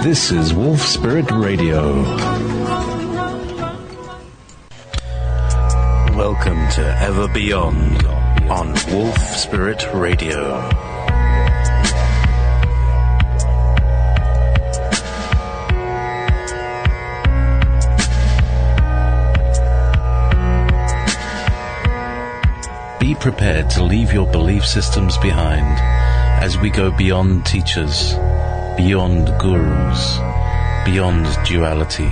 This is Wolf Spirit Radio. Welcome to Ever Beyond on Wolf Spirit Radio. Be prepared to leave your belief systems behind as we go beyond teachers, beyond gurus, beyond duality,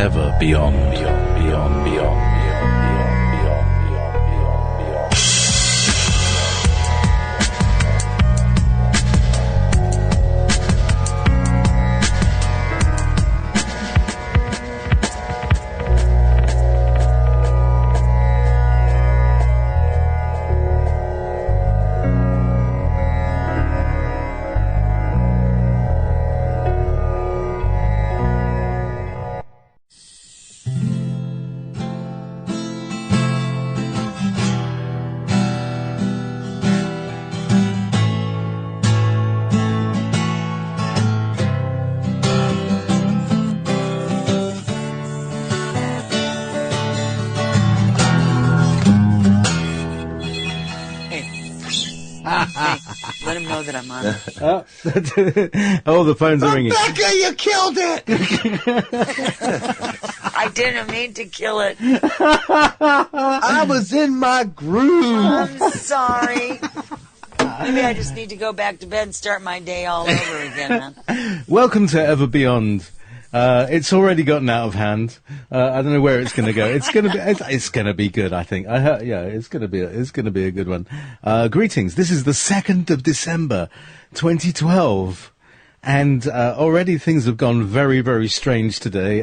ever beyond, beyond, beyond, beyond. That I'm on. Oh, the phones are ringing. Rebecca, you killed it! I didn't mean to kill it. I was in my groove. I'm sorry. Maybe I just need to go back to bed and start my day all over again. Huh? Welcome to Ever Beyond. It's already gotten out of hand. I don't know where it's going to go. It's going to be good, I think. It's going to be a good one. Greetings. This is the 2nd of December, 2012. And, already things have gone very, very strange today,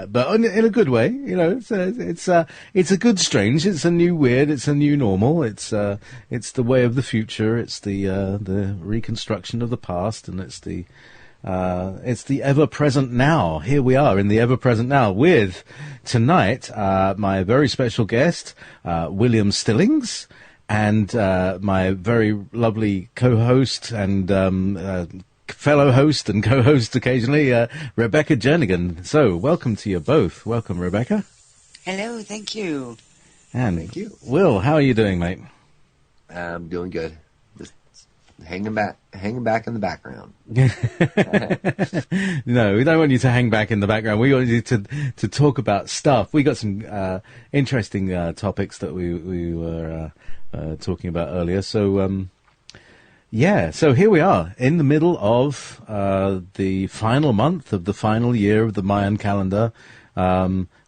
but in a good way. You know, it's a good strange. It's a new weird. It's a new normal. It's the way of the future. It's the reconstruction of the past, and it's the ever-present now. Here we are in the ever-present now with, tonight, my very special guest, William Stillings, and my very lovely co-host and fellow host and co-host occasionally, Rebecca Jernigan. So, welcome to you both. Welcome, Rebecca. Hello, thank you. And thank you. Will, how are you doing, mate? I'm doing good. Hanging back in the background. No, we don't want you to hang back in the background. We want you to talk about stuff. We got some interesting topics that we were talking about earlier. So so here we are in the middle of the final month of the final year of the Mayan calendar.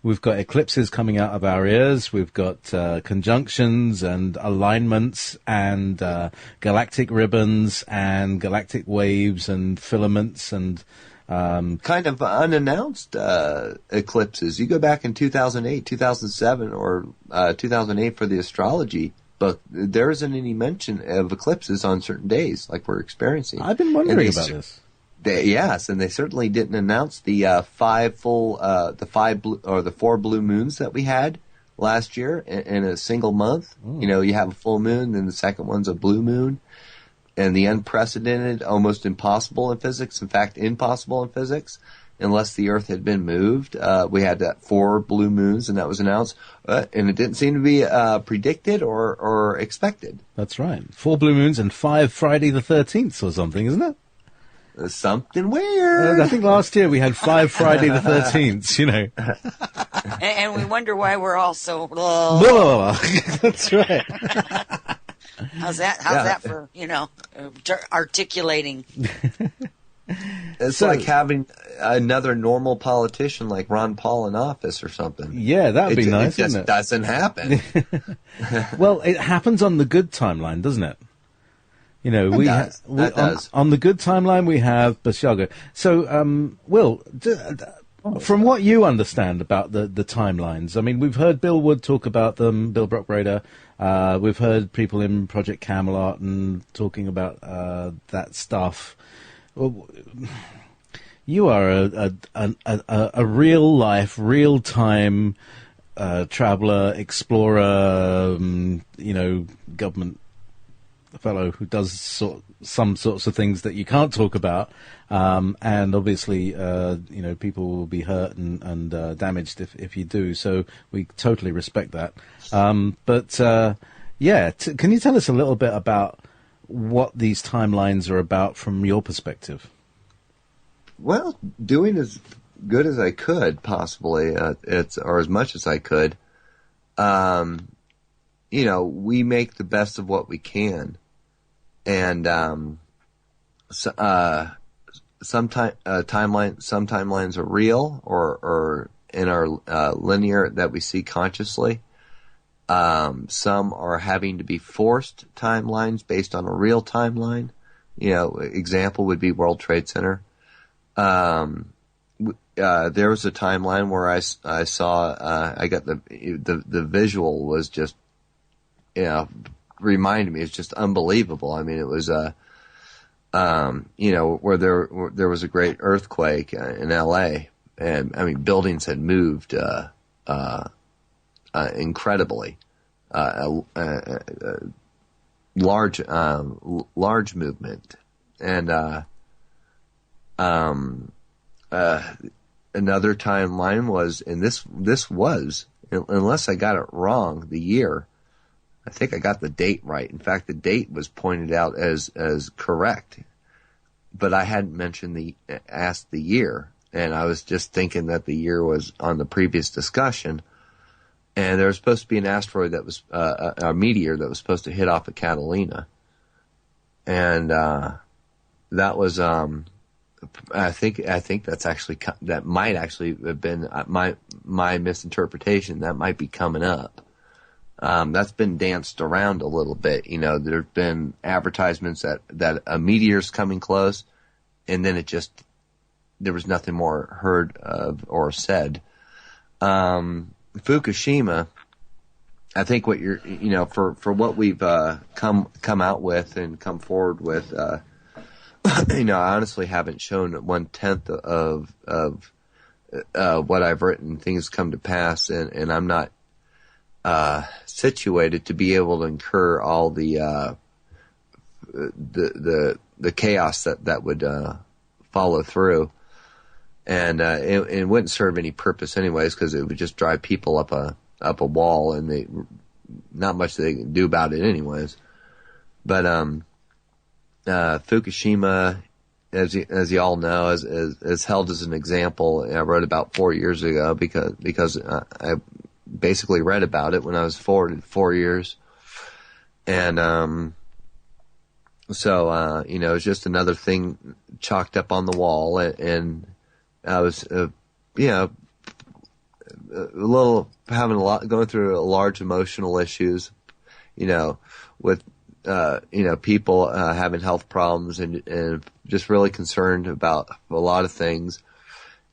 We've got eclipses coming out of our ears. We've got conjunctions and alignments and galactic ribbons and galactic waves and filaments and kind of unannounced eclipses. You go back in 2008, 2007, or 2008 for the astrology, but there isn't any mention of eclipses on certain days like we're experiencing. I've been wondering about this. Yes, and they certainly didn't announce the the 4 blue moons that we had last year in a single month. You know, you have a full moon, then the second one's a blue moon, and the unprecedented, almost impossible in physics. In fact, impossible in physics, unless the Earth had been moved. We had 4 blue moons, and that was announced, and it didn't seem to be predicted or expected. That's right, 4 blue moons and 5 Friday the 13th or something, isn't it? Something weird. I think last year we had 5 Friday the 13th, you know. And we wonder why we're all so... That's right. How's that for, articulating? It's like having another normal politician like Ron Paul in office or something. Yeah, that would be nice, it wouldn't it? Doesn't happen. Well, it happens on the good timeline, doesn't it? You know, that does. On the good timeline we have Basiago. So, Will, from what you understand about the timelines, I mean, we've heard Bill Wood talk about them, Bill Brockbrader. We've heard people in Project Camelot and talking about that stuff. You are a real life, real time traveler, explorer, government fellow who does some sorts of things that you can't talk about, and obviously, people will be hurt and damaged if you do. So we totally respect that. Can you tell us a little bit about what these timelines are about from your perspective? Well, doing as good as I could, possibly, or as much as I could. We make the best of what we can, and some timelines are real or in our linear that we see consciously. Some are having to be forced timelines based on a real timeline. Example would be World Trade Center. There was a timeline where I saw I got the visual was just reminded me, it's just unbelievable. I mean, it was where there was a great earthquake in L.A. and I mean buildings had moved incredibly, large movement, and another timeline was, and this was, unless I got it wrong, the year. I think I got the date right. In fact, the date was pointed out as correct, but I hadn't asked the year, and I was just thinking that the year was on the previous discussion. And there was supposed to be an asteroid that was a meteor that was supposed to hit off of Catalina, and that was I think that's actually that might actually have been my misinterpretation. That might be coming up. That's been danced around a little bit. There have been advertisements that a meteor's coming close, and then there was nothing more heard of or said. Fukushima, I think what you're, for what we've come out with and come forward with, I honestly haven't shown 1/10 of what I've written. Things come to pass, and I'm not situated to be able to incur all the chaos that would follow through, and it wouldn't serve any purpose anyways, because it would just drive people up a wall, and not much they can do about it anyways. But Fukushima, as you all know, is held as an example. I wrote about 4 years ago because I basically read about it when I was 4 years, and so it's just another thing chalked up on the wall, and I was going through large emotional issues, with people having health problems and just really concerned about a lot of things,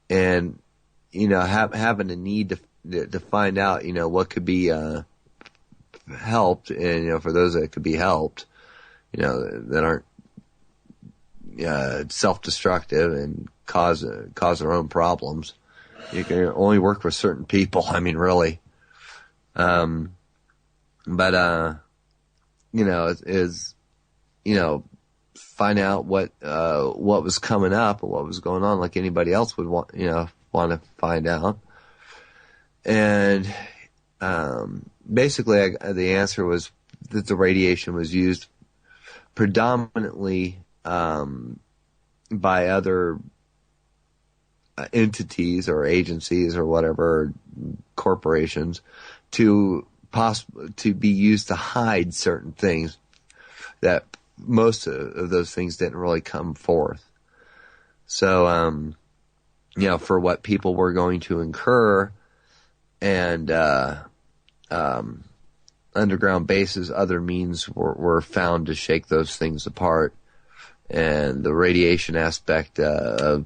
and having a need to find out what could be helped, and for those that could be helped, that aren't self-destructive and cause their own problems. You can only work with certain people. I mean, really. Find out what was coming up and what was going on, like anybody else would want to find out. And basically, the answer was that the radiation was used predominantly by other entities or agencies or whatever, corporations, to be used to hide certain things, that most of those things didn't really come forth. So, for what people were going to incur, and underground bases, other means were found to shake those things apart. And the radiation aspect of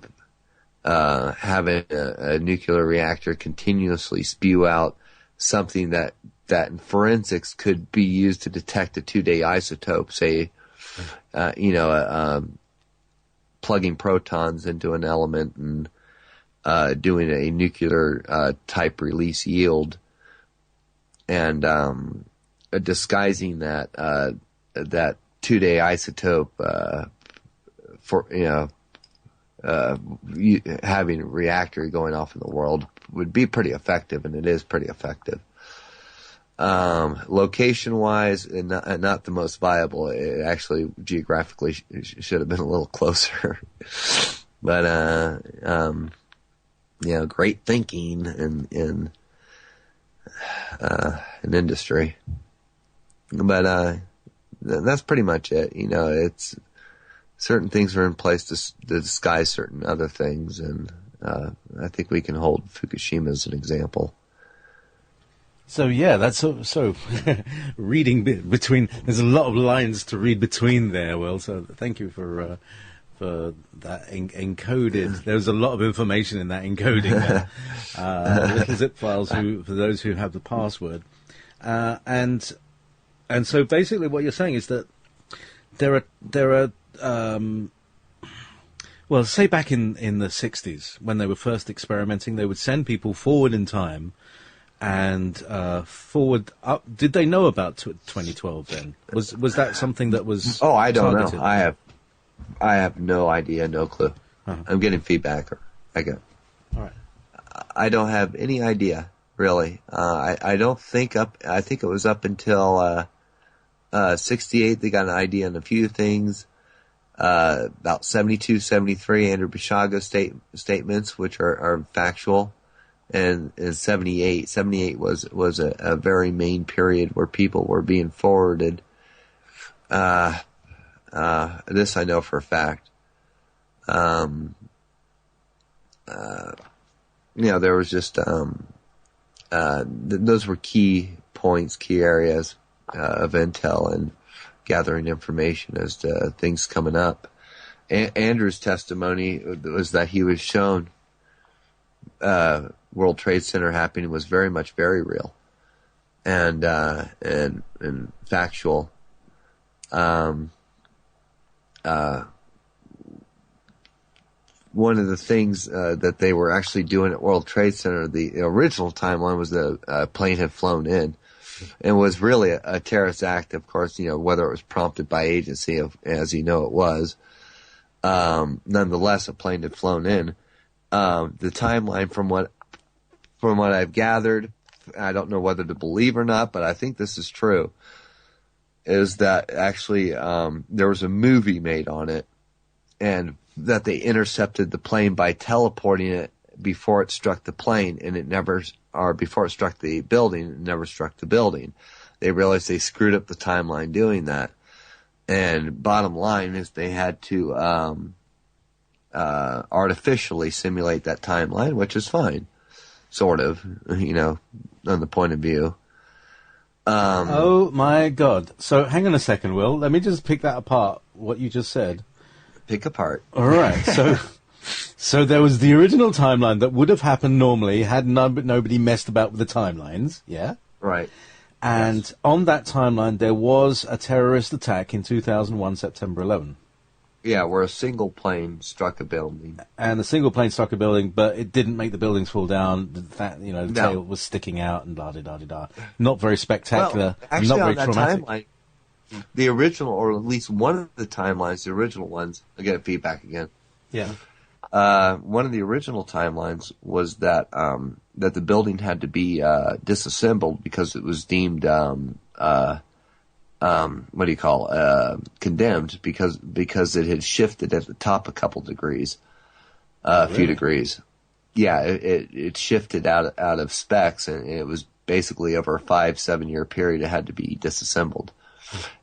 having a nuclear reactor continuously spew out something that in forensics could be used to detect a 2-day isotope, say, plugging protons into an element and doing a nuclear type release yield, and disguising that 2-day isotope for having a reactor going off in the world would be pretty effective, and it is pretty effective. Location-wise, and not the most viable. It actually geographically should have been a little closer. But great thinking in industry. But that's pretty much it. It's certain things are in place to disguise certain other things, and I think we can hold Fukushima as an example. So yeah, that's so reading between. There's a lot of lines to read between there, Will. So thank you for that encoded. There's a lot of information in that encoding. Little zip files for those who have the password, and so basically what you're saying is that there are well, say back in the 60s when they were first experimenting, they would send people forward in time. And forward up. Did they know about 2012 then? Was that something that was? Oh, I don't targeted? know. I have no idea, no clue. Uh-huh. I'm getting feedback. All right. I don't have any idea really. I don't think I think it was up until 68 they got an idea on a few things. About 72, 73 Andrew Basiago statements, which are factual. And in 78 was a very main period where people were being forwarded. This I know for a fact. There was just, those were key points, key areas, of intel and gathering information as to things coming up. Andrew's testimony was that he was shown, World Trade Center happening was very real and factual. One of the things that they were actually doing at World Trade Center, the original timeline was the plane had flown in and was really a terrorist act, of course, whether it was prompted by agency, as it was. Nonetheless, a plane had flown in. The timeline from what I've gathered, I don't know whether to believe or not, but I think this is true, is that actually there was a movie made on it, and that they intercepted the plane by teleporting it before it struck the plane, and before it struck the building, it never struck the building. They realized they screwed up the timeline doing that. And bottom line is they had to artificially simulate that timeline, which is fine, sort of, on the point of view. Oh my God! So hang on a second, Will. Let me just pick that apart. What you just said. Pick apart. All right. So there was the original timeline that would have happened normally had nobody messed about with the timelines. Yeah. Right. And yes. On that timeline, there was a terrorist attack in 2001, September 11. Yeah, where a single plane struck a building. And the single plane struck a building, but it didn't make the buildings fall down. The tail was sticking out and da-da-da-da-da. Not very spectacular. Well, actually, not very on that traumatic. timeline, the original, or at least one of the timelines, the original ones, I get feedback again. Yeah. One of the original timelines was that that the building had to be disassembled because it was deemed condemned because it had shifted at the top a couple degrees, a few degrees. Yeah, it shifted out of specs, and it was basically over a 5-7 year period. It had to be disassembled,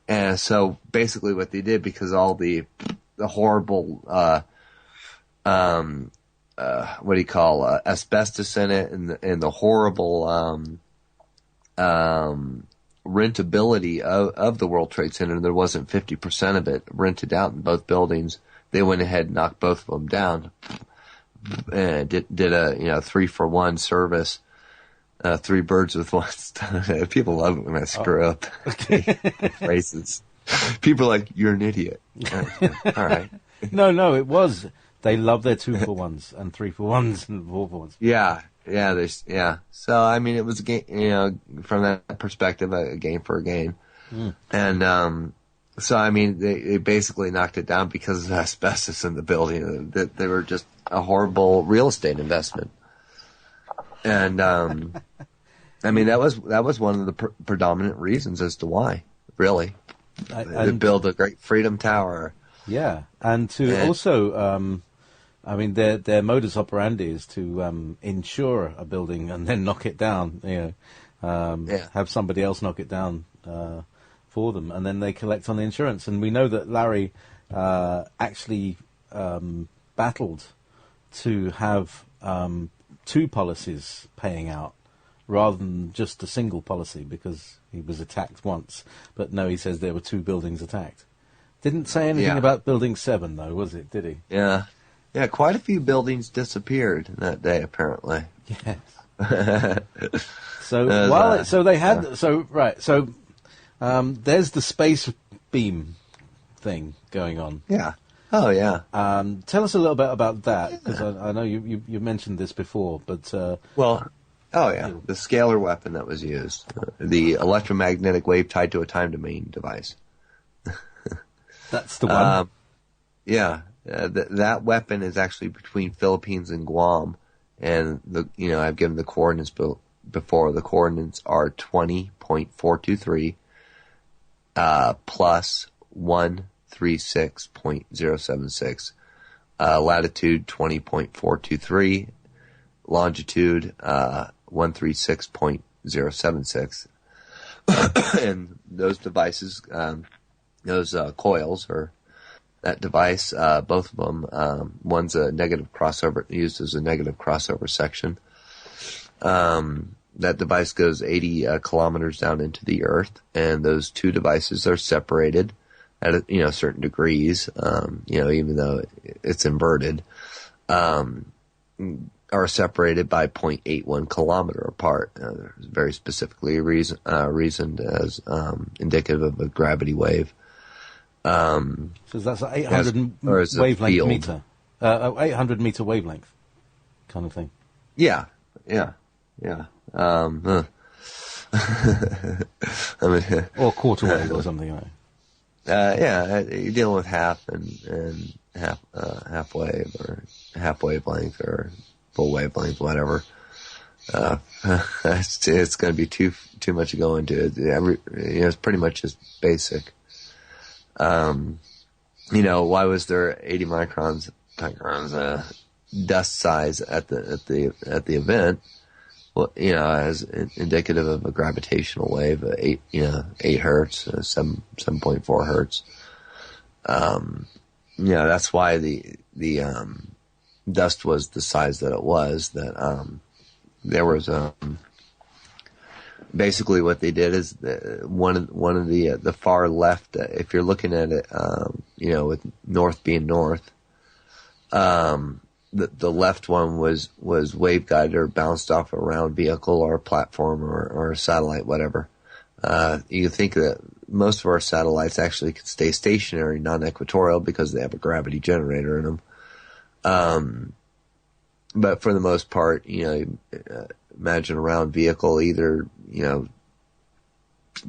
and so basically what they did, because all the horrible asbestos in it, and the horrible rentability of the World Trade Center, there wasn't 50% of it rented out in both buildings. They went ahead and knocked both of them down, and did a 3-for-1 service, 3 birds with one stone. People love it when I screw up phrases. People are like, "You're an idiot." All right. No, it was. They love their 2-for-1s and 3-for-1s and 4-for-1s. Yeah. So I mean, it was a game, from that perspective, a game for a game, and So, I mean, they basically knocked it down because of the asbestos in the building. That they were just a horrible real estate investment. And, I mean, that was one of the predominant reasons as to why, really. They built a great Freedom Tower. Yeah, and also, I mean, their modus operandi is to insure a building and then knock it down. Have somebody else knock it down for them, and then they collect on the insurance. And we know that Larry actually battled to have two policies paying out rather than just a single policy because he was attacked once. But no, he says there were two buildings attacked. Didn't say anything about Building 7, though, was it? Did he? Yeah. Yeah, quite a few buildings disappeared that day, apparently. Yes. So there's the space beam thing going on. Yeah. Oh, yeah. Tell us a little bit about that, because I know you mentioned this before, but... the Scalar weapon that was used. The electromagnetic wave tied to a time domain device. That's the one? That weapon is actually between Philippines and Guam, and I've given the coordinates before. The coordinates are 20.423 plus 136.076. Latitude 20.423, longitude 136.076. And those devices, those coils, or that device, both of them, one's a negative crossover, used as a negative crossover section. That device goes 80 kilometers down into the Earth, and those two devices are separated at certain degrees, even though it's inverted, are separated by 0.81 kilometer apart. Very specifically reasoned as indicative of a gravity wave. So that's an 800 wavelength meter, 800 meter wavelength kind of thing. Yeah. I mean, or quarter wave or something like that. You're dealing with half and half wave or half wavelength or full wavelength, whatever. It's going to be too much to go into it. It's pretty much just basic. Why was there 80 microns dust size at the event? Well, as indicative of a gravitational wave, 8 hertz, 7.4 hertz. That's why the dust was the size that it was. That there was basically what they did is one of the far left. If you're looking at it, with north being north, the left one was wave guided or bounced off a round vehicle or a platform or a satellite, whatever. You think that most of our satellites actually could stay stationary, non-equatorial, because they have a gravity generator in them. But for the most part, imagine a round vehicle either,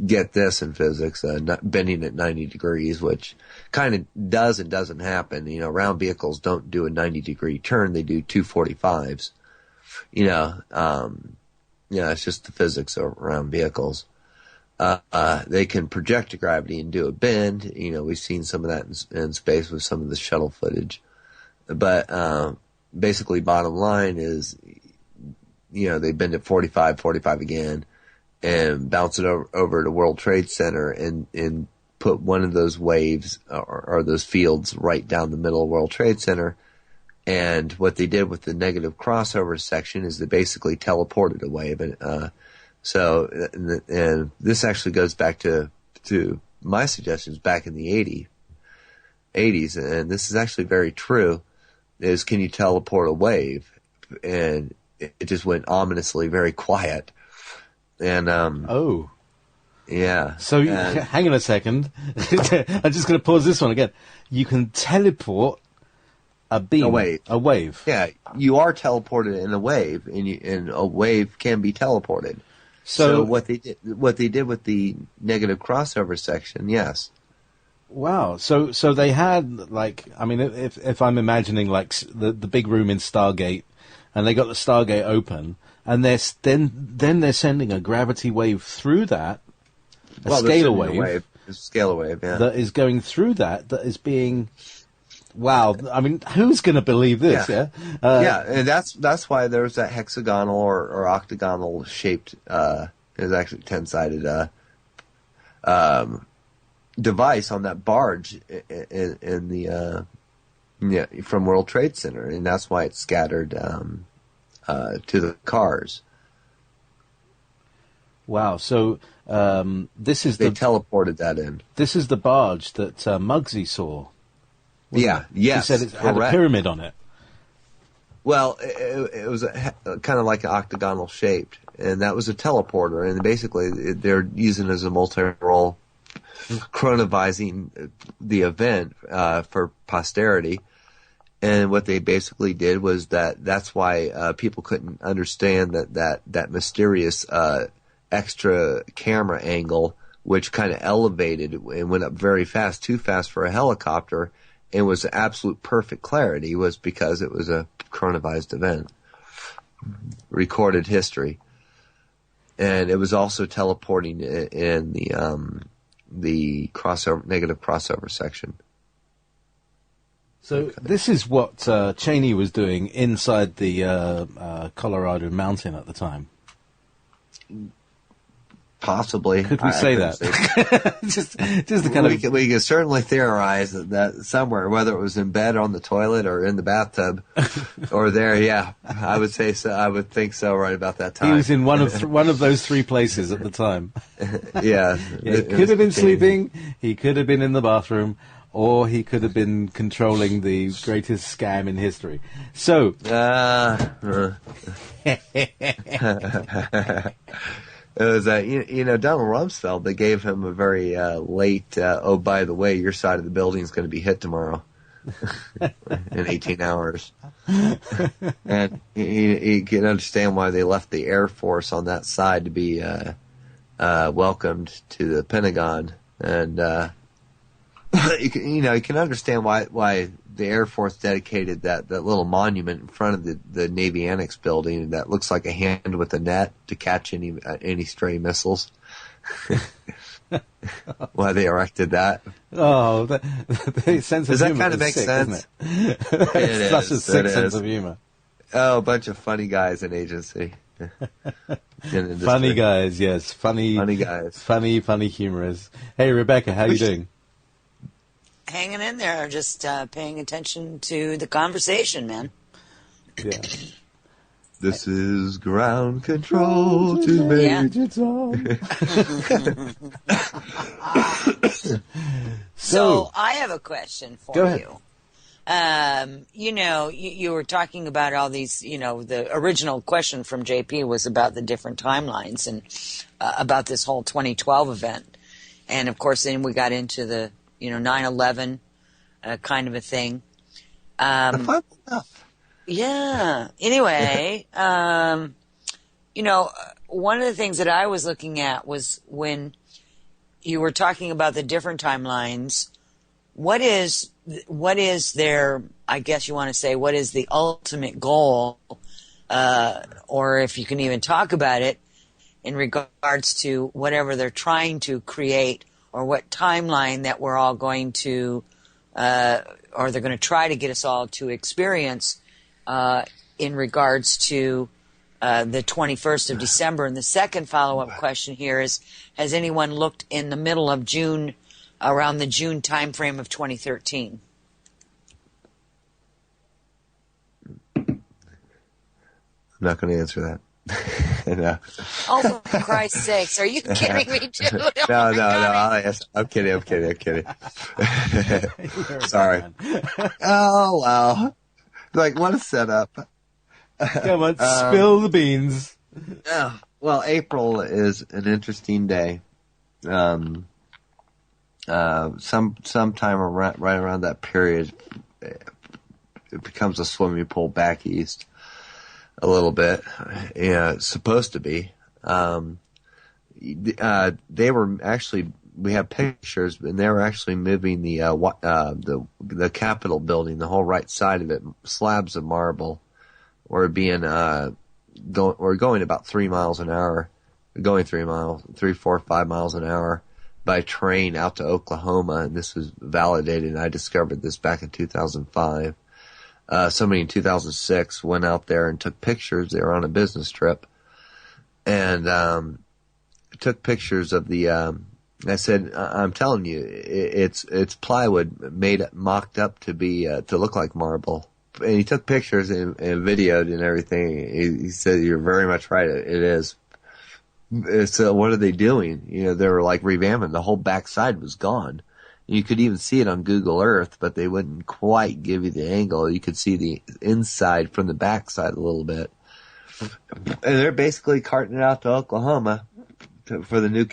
get this in physics, not bending at 90 degrees, which kind of does and doesn't happen. Round vehicles don't do a 90-degree turn; they do 245s. It's just the physics of round vehicles. They can project gravity and do a bend. We've seen some of that in space with some of the shuttle footage. But basically, bottom line is, they bend at 45 again, and bounce it over to World Trade Center and put one of those waves or those fields right down the middle of World Trade Center. And what they did with the negative crossover section is they basically teleported a wave. And this actually goes back to my suggestions back in the 80s, and this is actually very true, is can you teleport a wave? And it just went ominously very quiet. And yeah. So hang on a second. I'm just going to pause this one again. You can teleport a beam, a wave. Yeah, you are teleported in a wave, and a wave can be teleported. So what they did with the negative crossover section, yes. Wow. So they had like, I mean, if I'm imagining like the big room in Stargate, and they got the Stargate open, and then they're sending a gravity wave through that, a scalar wave. A scalar wave, yeah. That is going through that is being. Wow. I mean, who's going to believe this? Yeah. Yeah, and that's why there's that hexagonal or octagonal shaped. Is actually 10-sided device on that barge in the from World Trade Center, and that's why it's scattered to the cars. Wow. So this is they teleported that in. This is the barge that Muggsy saw. Yeah. Yes. He said it had a pyramid on it. Well, it was kind of like an octagonal shaped, and that was a teleporter. And basically, they're using it as a multi-role, chronovizing the event for posterity. And what they basically did was that's why people couldn't understand that mysterious extra camera angle, which kind of elevated and went up very fast, too fast for a helicopter, and was absolute perfect clarity, was because it was a chronovized event, recorded history. And it was also teleporting in the crossover, negative crossover section. So this is what Cheney was doing inside the Colorado mountain at the time. Possibly. Could we say that? just to kind of... We can certainly theorize that somewhere, whether it was in bed, on the toilet, or in the bathtub, or there. Yeah, I would say so. I would think so. Right about that time, he was in one of those three places at the time. Yeah, he could have been sleeping. He could have been in the bathroom, or he could have been controlling the greatest scam in history. So. It was, Donald Rumsfeld, they gave him a very late, oh, by the way, your side of the building is going to be hit tomorrow in 18 hours. And he can understand why they left the Air Force on that side to be welcomed to the Pentagon. And, you can understand why the Air Force dedicated that little monument in front of the Navy Annex building that looks like a hand with a net to catch any stray missiles. Why they erected that? Oh, the sense of Does that humor kind of make sick, sense? It is. Such a sick sense of humor. Oh, a bunch of funny guys in agency. Funny guys, yes. Funny guys. Funny humorous. Hey, Rebecca, how you doing? Hanging in there, just paying attention to the conversation, man. Yeah. This is ground control to Major Tom. So I have a question for Go ahead. you. You were talking about all these, the original question from JP was about the different timelines and about this whole 2012 event. And, of course, then we got into the 9/11 kind of a thing. Yeah. Anyway, one of the things that I was looking at was when you were talking about the different timelines, what is their, I guess you want to say, what is the ultimate goal, or if you can even talk about it in regards to whatever they're trying to create, or what timeline that we're all going to, or they're going to try to get us all to experience in regards to the 21st of December. And the second follow-up question here is, has anyone looked in the middle of June, around the June time frame of 2013? I'm not going to answer that. No. Oh, for Christ's sakes, are you kidding me, dude? No. I'm kidding. Sorry. Oh, wow. Like, what a setup. Come on, spill the beans. Well, April is an interesting day. Sometime right around that period, it becomes a swimming pool back east. A little bit, yeah, it's supposed to be. They were actually we have pictures, and they were actually moving the Capitol building, the whole right side of it, slabs of marble, were being going about 3 miles an hour, going 3, 4, 5 miles an hour by train out to Oklahoma, and this was validated. And I discovered this back in 2005. Somebody in 2006 went out there and took pictures. They were on a business trip, and took pictures of the. I said, "I'm telling you, it's plywood mocked up to be to look like marble." And he took pictures and videoed and everything. He said, "You're very much right. It is." So what are they doing? They were like revamping. The whole backside was gone. You could even see it on Google Earth, but they wouldn't quite give you the angle. You could see the inside from the backside a little bit. And they're basically carting it out to Oklahoma for the new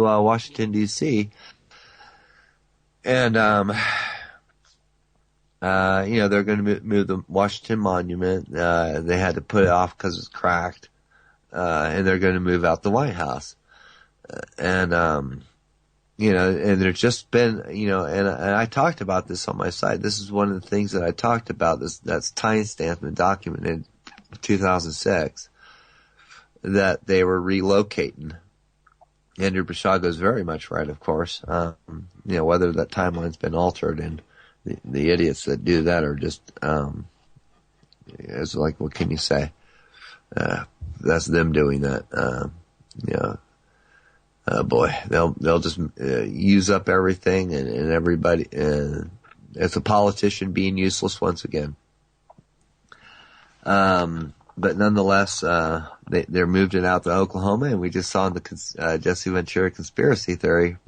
Washington D.C. And they're going to move the Washington Monument. They had to put it off because it's cracked. And they're going to move out the White House. And there's just been, and I talked about this on my site. This is one of the things that I talked about. That's timestamped and documented 2006, that they were relocating. Andrew Basiago is very much right, of course. Whether that timeline's been altered, and the idiots that do that are just, it's like, what can you say? That's them doing that. Boy, they'll just use up everything, and everybody. It's a politician being useless once again. But nonetheless, they're moved it out to Oklahoma, and we just saw in the Jesse Ventura conspiracy theory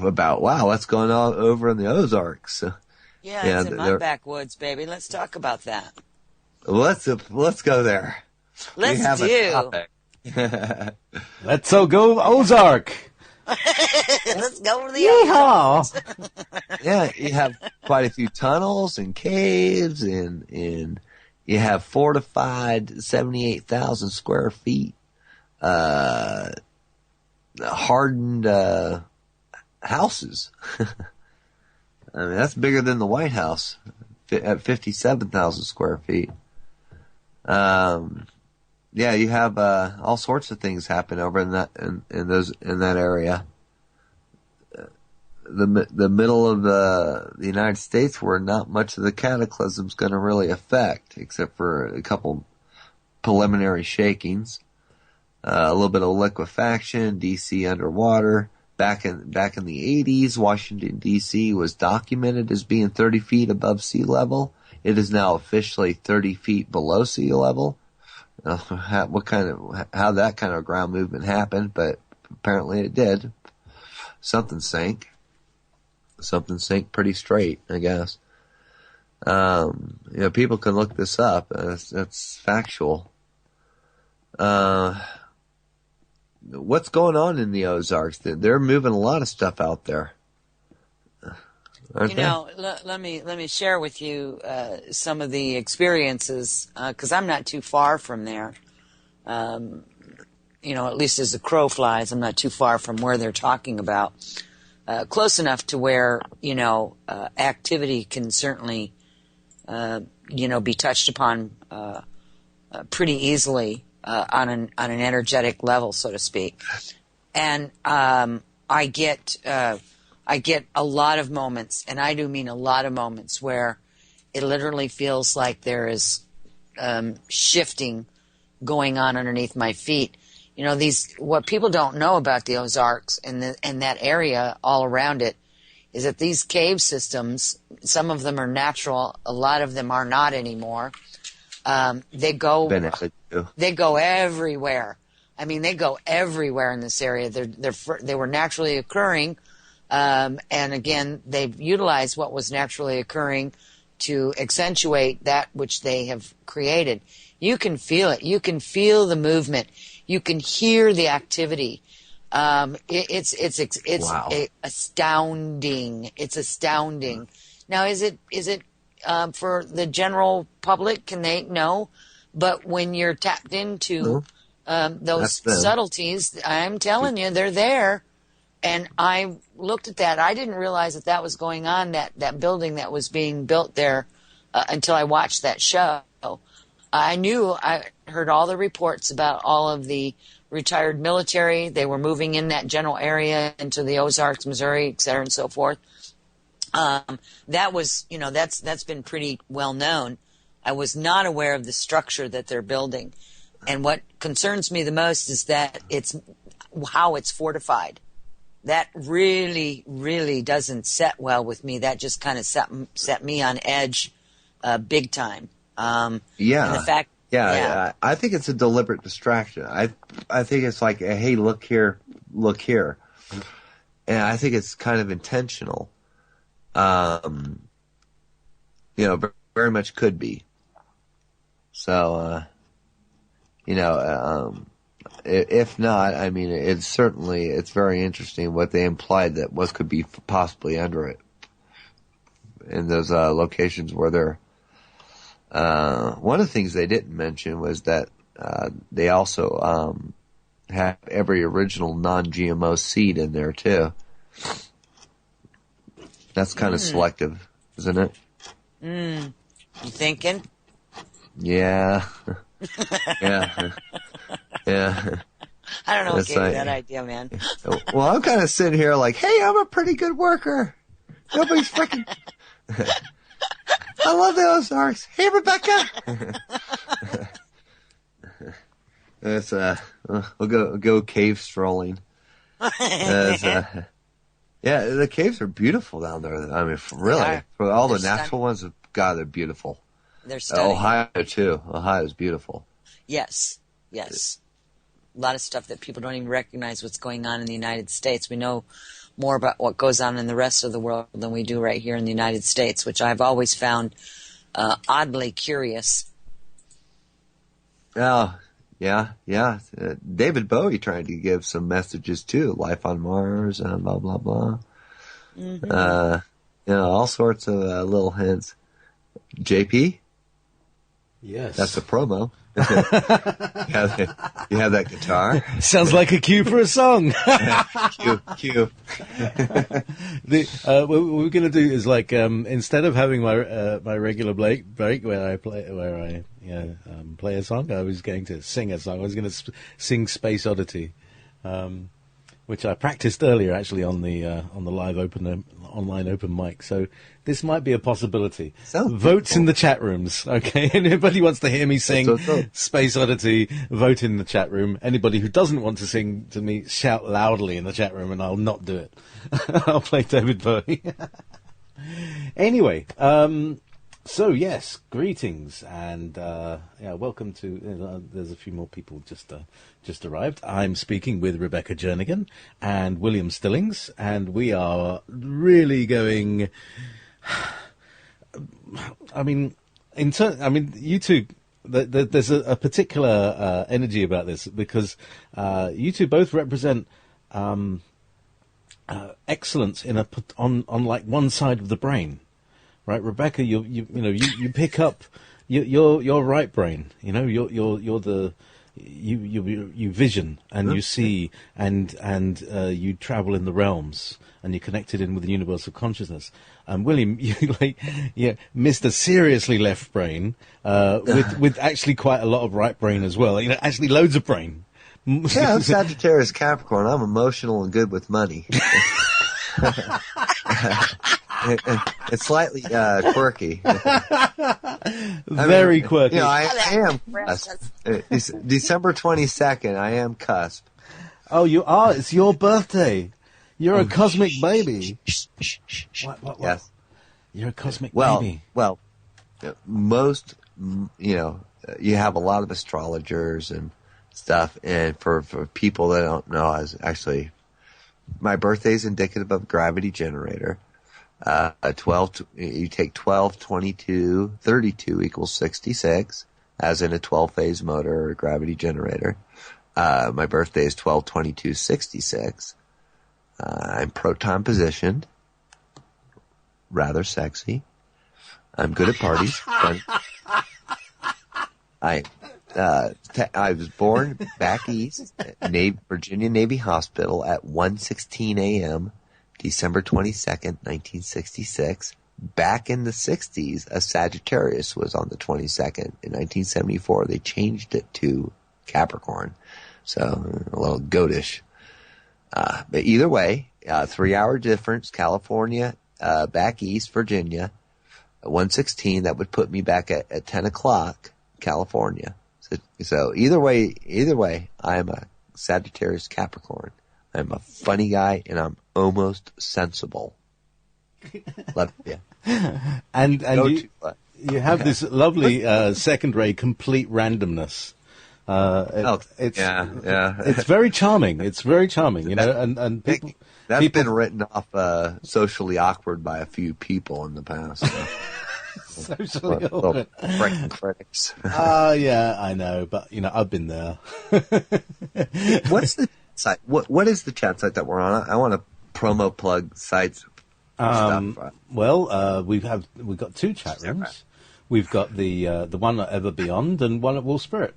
about, wow, what's going on over in the Ozarks. Yeah, it's in my backwoods, baby. Let's talk about that. Let's go there. Let's do. Let's go Ozark. Let's go to the Ozarks. Yeah, you have quite a few tunnels and caves, and you have fortified 78,000 square feet, hardened houses. I mean, that's bigger than the White House at 57,000 square feet. Yeah, you have all sorts of things happen over in that area. The middle of the United States, where not much of the cataclysm's going to really affect, except for a couple preliminary shakings, a little bit of liquefaction, D.C. underwater. Back in the 80s, Washington D.C. was documented as being 30 feet above sea level. It is now officially 30 feet below sea level. How that kind of ground movement happened, but apparently it did. Something sank pretty straight, I guess. People can look this up. That's factual. What's going on in the Ozarks? They're moving a lot of stuff out there. Let me share with you some of the experiences, because I'm not too far from there. At least as the crow flies, I'm not too far from where they're talking about. Close enough to where, activity can certainly, be touched upon pretty easily on an energetic level, so to speak. And I get a lot of moments, and I do mean a lot of moments, where it literally feels like there is shifting going on underneath my feet. What people don't know about the Ozarks and that area all around it is that these cave systems, some of them are natural, a lot of them are not anymore. They go everywhere. I mean, they go everywhere in this area. They were naturally occurring. And again, they've utilized what was naturally occurring to accentuate that which they have created. You can feel it. You can feel the movement. You can hear the activity. It's astounding. It's astounding. Now, is it for the general public? Can they know? But when you're tapped into those subtleties, I'm telling you, they're there. And I looked at that. I didn't realize that that was going on, that building that was being built there, until I watched that show. I heard all the reports about all of the retired military. They were moving in that general area into the Ozarks, Missouri, et cetera, and so forth. That was, that's been pretty well known. I was not aware of the structure that they're building. And what concerns me the most is that it's how it's fortified. That really, really doesn't set well with me. That just kind of set me on edge, big time. And the fact, I think it's a deliberate distraction. I think it's like, hey, look here, and I think it's kind of intentional. Very much could be. So, if not, I mean, it's very interesting what they implied that what could be possibly under it in those locations where they're. One of the things they didn't mention was that they also have every original non-GMO seed in there too. That's kind of selective, isn't it? You thinking? Yeah. Yeah. Yeah. I don't know what gave you that idea, man. Well, I'm kind of sitting here like, hey, I'm a pretty good worker. Nobody's freaking... I love the Ozarks. Hey, Rebecca. That's we'll go cave strolling. Yeah, the caves are beautiful down there. I mean, really, for all the natural ones, God, they're beautiful. They're stunning. Ohio too. Ohio's beautiful. Yes. A lot of stuff that people don't even recognize what's going on in the United States. We know more about what goes on in the rest of the world than we do right here in the United States, which I've always found oddly curious. Oh, yeah. David Bowie trying to give some messages too. Life on Mars and blah, blah, blah. Mm-hmm. All sorts of little hints. JP? Yes. That's a promo. You have that guitar. Sounds like a cue for a song. Cue. What we're going to do is like instead of having my regular break where I play a song, I was going to sing a song. I was going to sing Space Oddity, which I practiced earlier actually on the live online open mic. So this might be a possibility. Votes in the chat rooms, okay? Anybody wants to hear me sing Space Oddity, vote in the chat room. Anybody who doesn't want to sing to me, shout loudly in the chat room and I'll not do it. I'll play David Bowie. Anyway, so yes, greetings and welcome to. There's a few more people just arrived. I'm speaking with Rebecca Jernigan and William Stillings, and we are really going. I mean, you two. There's a particular energy about this because you two both represent excellence on like one side of the brain. Right, Rebecca, you pick up your right brain. You vision and you see and you travel in the realms and you're connected in with the universal consciousness. William, Mr. Seriously left brain with actually quite a lot of right brain as well. Actually loads of brain. Yeah, I'm Sagittarius Capricorn. I'm emotional and good with money. It's slightly quirky. Very quirky. I am December 22nd. I am cusp. Oh, you are. It's your birthday. You're a cosmic baby. What? Yes. You're a cosmic baby. Well, most, you have a lot of astrologers and stuff, and for people that don't know, my birthday is indicative of a gravity generator. 12, you take 12, 22, 32 equals 66, as in a 12-phase motor or a gravity generator. My birthday is 12, 22, 66. I'm proton positioned. Rather sexy. I'm good at parties. I was born back east, Virginia Navy Hospital at 1:16 a.m., December 22nd, 1966. Back in the 60s, a Sagittarius was on the 22nd. In 1974, they changed it to Capricorn. So, a little goatish. But either way, 3-hour difference, California, back east, Virginia, 1:16, that would put me back at 10 o'clock, California. So either way, I am a Sagittarius Capricorn. I'm a funny guy, and I'm almost sensible. Love you. And you have this lovely secondary complete randomness. It's very charming. It's very charming, you know. And people, that's been written off socially awkward by a few people in the past. So. Socially awkward. Freaking critics. Yeah, I know, but you know, I've been there. What's the site? What is the chat site that we're on? I want to promo plug sites. Well, we've got 2 chat rooms. We've got the one at Ever Beyond and one at Wolf Spirit.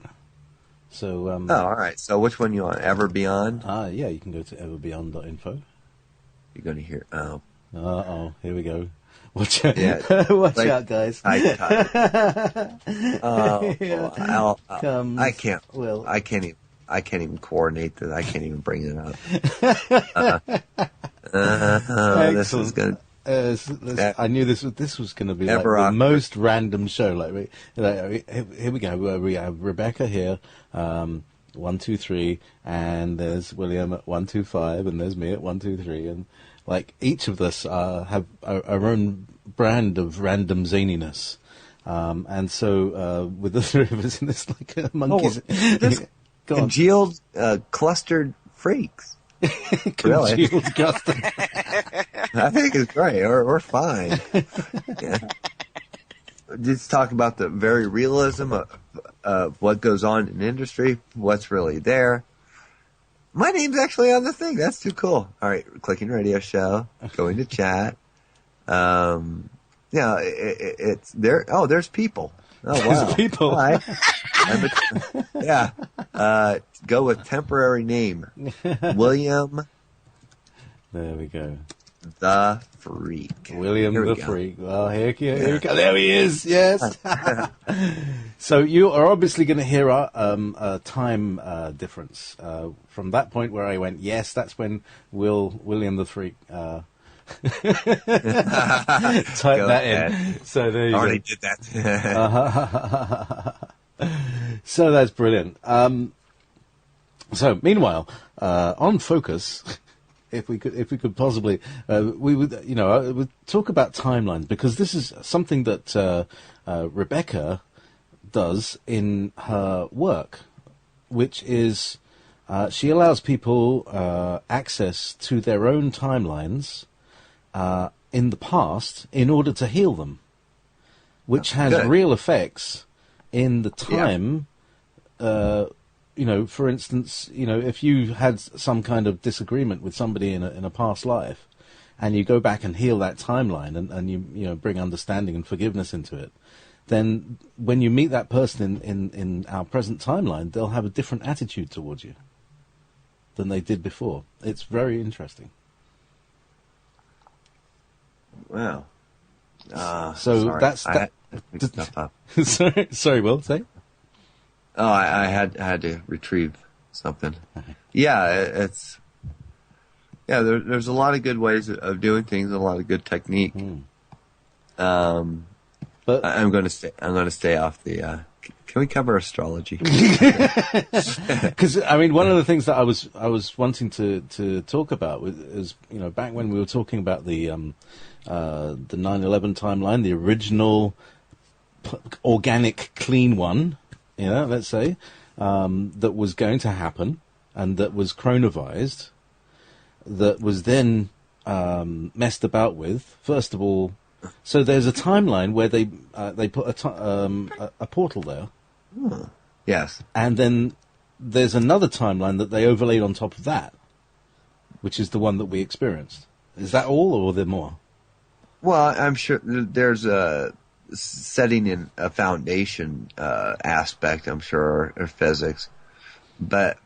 So all right. So which one you on? Ever Beyond? Yeah, you can go to everbeyond.info. You're going to hear. Here we go. Watch out! Yeah, Watch out, guys! I can't. Well, I can't even coordinate that. I can't even bring it up. This is good. I knew this was going to be like the most random show. Here we go. We have Rebecca here, 1, 2, 3, and there's William at 1, 2, 5, and there's me at 1, 2, 3, and like each of us have our own brand of random zaniness. And so with the 3 of us in this like monkeys, congealed clustered freaks. Congealed clustered. I think it's great. We're fine. Yeah. Just talk about the very realism of what goes on in industry, what's really there. My name's actually on the thing. That's too cool. All right, clicking radio show, going to chat. It's there. Oh, there's people. Oh, wow. There's people. Hi. Go with temporary name. William. There we go. The Freak. William the Freak. Well, here we go. There he is. Yes. So you are obviously going to hear a time difference from that point where I went, yes, that's when William the Freak type that in. So there you go. Already did that. So that's brilliant. So meanwhile, on Focus. If we could possibly, we would talk about timelines, because this is something that Rebecca does in her work, which is she allows people access to their own timelines in the past in order to heal them, which has real effects in the time. For instance, if you had some kind of disagreement with somebody in a past life, and you go back and heal that timeline, and you bring understanding and forgiveness into it, then when you meet that person in our present timeline, they'll have a different attitude towards you than they did before. It's very interesting. Wow. So sorry. Sorry, Will, say? Oh, I had to retrieve something. Okay. Yeah, there's a lot of good ways of doing things, a lot of good technique. But I'm going to stay off the. Can we cover astrology? Because one of the things that I was wanting to talk about is back when we were talking about the 9/11 timeline, the original organic clean one. Let's say, that was going to happen, and that was coronavirused, that was then messed about with. First of all, so there's a timeline where they put a portal there. Yes. And then there's another timeline that they overlaid on top of that, which is the one that we experienced. Is that all, or are there more? Well, I'm sure there's setting in a foundation aspect, I'm sure, or physics, but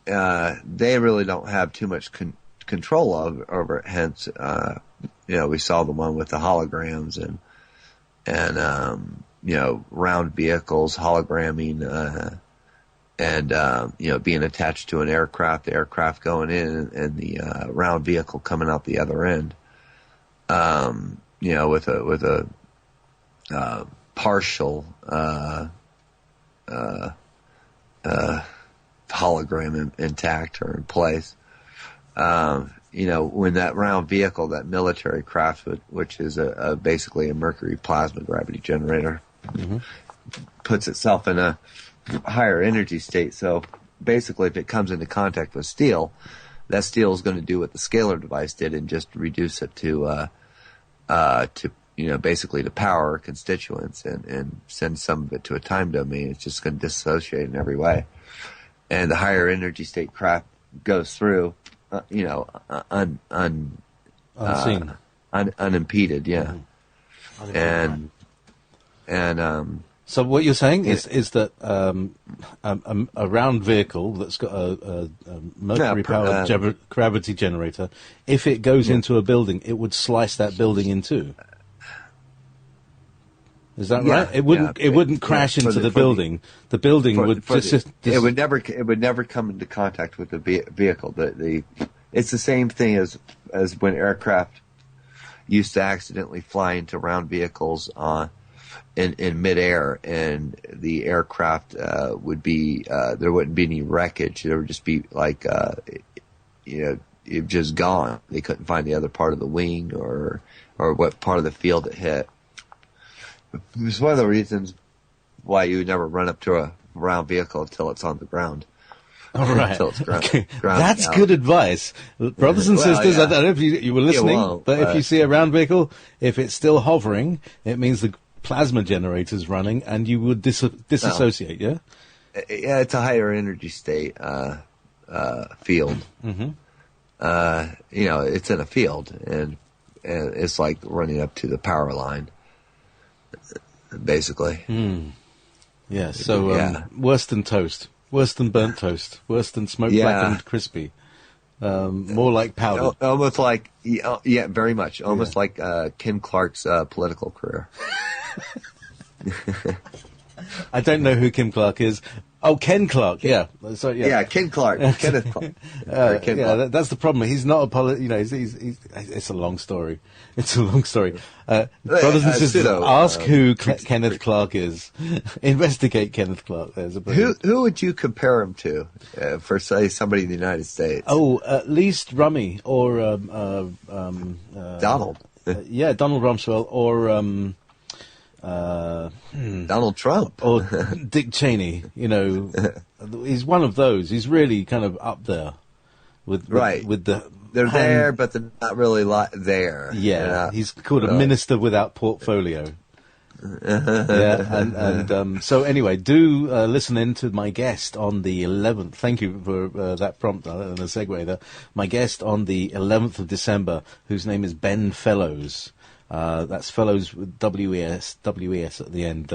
they really don't have too much control over it. Hence, we saw the one with the holograms and round vehicles hologramming, and being attached to an aircraft, the aircraft going in and the round vehicle coming out the other end. With a partial hologram intact or in place. When that round vehicle, that military craft, which is basically a mercury plasma gravity generator, puts itself in a higher energy state. So basically, if it comes into contact with steel, that steel is going to do what the Scalar device did and just reduce it to basically to power constituents and send some of it to a time domain. It's just going to dissociate in every way. And the higher energy state craft goes through, unseen, unimpeded, yeah. So what you're saying is that a round vehicle that's got a mercury-powered gravity generator, if it goes into a building, it would slice that building in two. Is that right? It wouldn't. It wouldn't crash into the building. The building would. It would never. It would never come into contact with the vehicle. It's the same thing as when aircraft used to accidentally fly into round vehicles in midair, and the aircraft would be there wouldn't be any wreckage. There would just be like it just gone. They couldn't find the other part of the wing or what part of the field it hit. It's one of the reasons why you never run up to a round vehicle until it's on the ground. All right. Until it's Okay. That's good advice. Brothers and sisters, I don't know if you were listening, but if you see a round vehicle, if it's still hovering, it means the plasma generator's running and you would disassociate, yeah? Yeah, it's a higher energy state field. Mm-hmm. It's in a field, and it's like running up to the power line. Basically. Yeah, so worse than toast, worse than burnt toast, worse than smoke blackened crispy, more like powder. Almost like, very much. Almost like Ken Clark's political career. I don't know who Kim Clark is. Oh, Ken Clark, yeah. So, yeah, Ken Clark. Kenneth Clark. Ken Clark. That's the problem. He's not a it's a long story. It's a long story. Brothers and sisters, ask who Kenneth Clark is. Investigate Kenneth Clark. Who would you compare him to for, say, somebody in the United States? Oh, at least Rummy or Donald. Donald Rumsfeld or Donald Trump or Dick Cheney. He's one of those. He's really kind of up there with the. They're there, but they're not really there. Yeah, he's called a minister without portfolio. So anyway, do listen in to my guest on the 11th. Thank you for that prompt and a segue there. My guest on the 11th of December, whose name is Ben Fellows. That's Fellows with W-E-S at the end.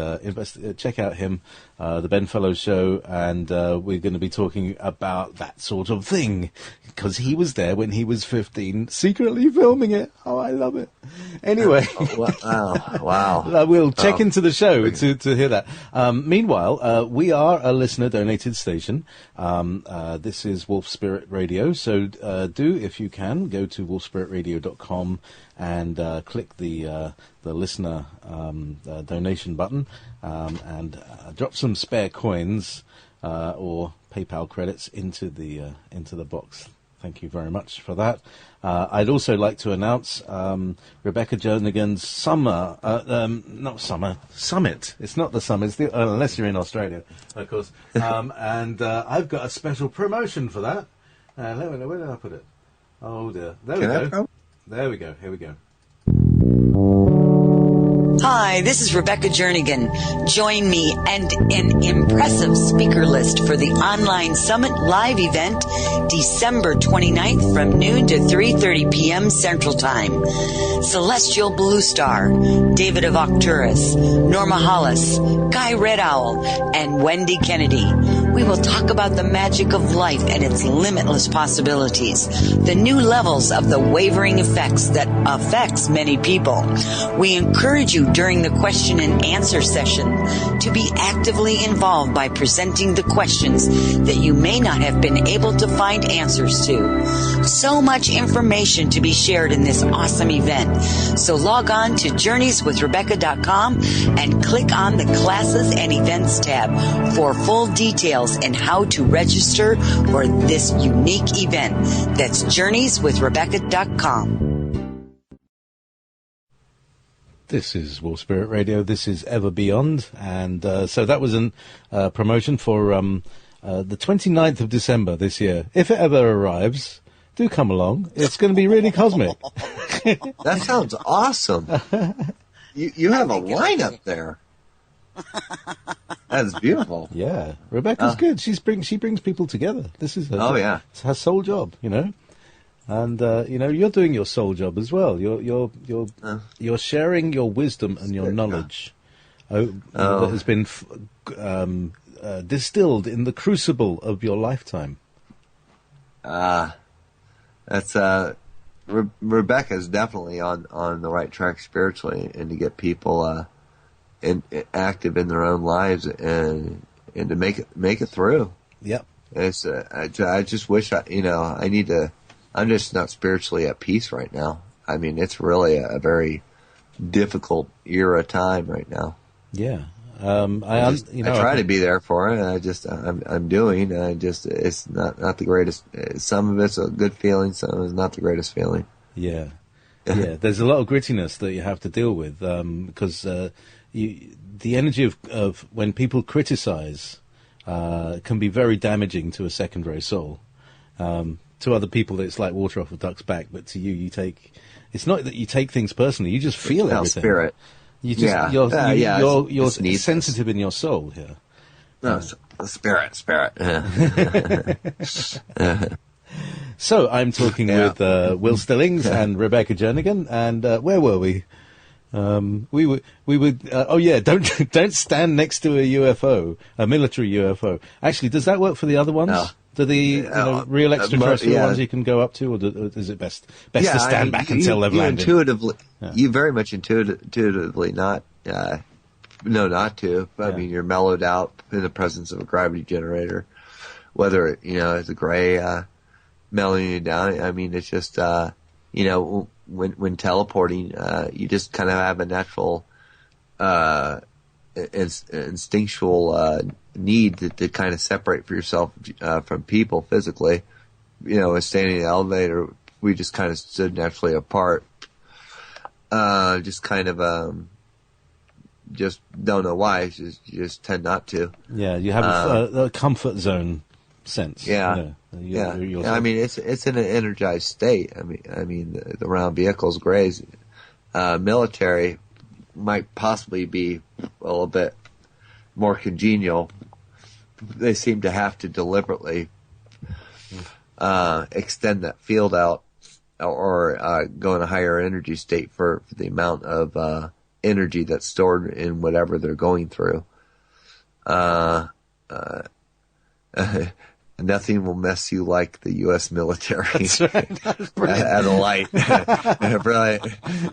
Check out him, the Ben Fellows Show, and we're going to be talking about that sort of thing, because he was there when he was 15, secretly filming it. Oh, I love it. Anyway. Wow. We'll check into the show to hear that. Meanwhile, we are a listener-donated station. This is Wolf Spirit Radio, so do, if you can, go to wolfspiritradio.com and click the listener donation button and drop some spare coins or PayPal credits into the box. Thank you very much for that. I'd also like to announce Rebecca Jernigan's summit. It's not the summer, it's unless you're in Australia, of course. And I've got a special promotion for that. Where did I put it? Oh dear. There we go. There we go. Here we go. Hi, this is Rebecca Jernigan. Join me and an impressive speaker list for the online summit live event December 29th from noon to 3:30 p.m. Central Time. Celestial Blue Star, David of Octurus, Norma Hollis, Guy Red Owl, and Wendy Kennedy. We will talk about the magic of life and its limitless possibilities, the new levels of the wavering effects that affects many people. We encourage you during the question and answer session to be actively involved by presenting the questions that you may not have been able to find answers to. So much information to be shared in this awesome event. So log on to journeyswithrebecca.com and click on the classes and events tab for full details and how to register for this unique event. That's journeyswithrebecca.com. This is Wolf Spirit Radio. This is Ever Beyond. And so that was a promotion for the 29th of December this year. If it ever arrives, do come along. It's going to be really cosmic. That sounds awesome. You have a lineup there. That's beautiful. Yeah. Rebecca's good. She brings people together. This is her, it's her sole job, you know. And you're doing your soul job as well. You're sharing your wisdom and your knowledge that has been distilled in the crucible of your lifetime. That's Rebecca's definitely on the right track spiritually, and to get people active in their own lives and to make it through. Yep. It's I just wish I'm just not spiritually at peace right now. I mean, it's really a very difficult era time right now. Yeah. I try to be there for it. It's not the greatest. Some of it's a good feeling. Some of it's not the greatest feeling. Yeah. Yeah. There's a lot of grittiness that you have to deal with, because, the energy of when people criticize, can be very damaging to a secondary soul. To other people, it's like water off a duck's back, but to you, it's not that you take things personally, you just feel everything. Spirit. You're sensitive in your soul here. No, spirit. So I'm talking with Will Stillings and Rebecca Jernigan, and where were we? We were. Don't stand next to a UFO, a military UFO. Actually, does that work for the other ones? No. Do the real extraterrestrial ones you can go up to, or is it best to stand back until they've landed? You very much intuitively not to. I mean, you're mellowed out in the presence of a gravity generator. Whether it's a gray mellowing you down. I mean, it's just when teleporting, you just kind of have a natural instinctual need to kind of separate for yourself from people physically. Standing in the elevator, we just kind of stood naturally apart. Just kind of just don't know why. You just tend not to. Yeah, you have a comfort zone sense. Yeah. I mean, it's in an energized state. I mean, the round vehicles, grays, military might possibly be a little bit more congenial. They seem to have to deliberately extend that field out or go in a higher energy state for the amount of energy that's stored in whatever they're going through. Nothing will mess you like the U.S. military. That's right. That's at a light. Really,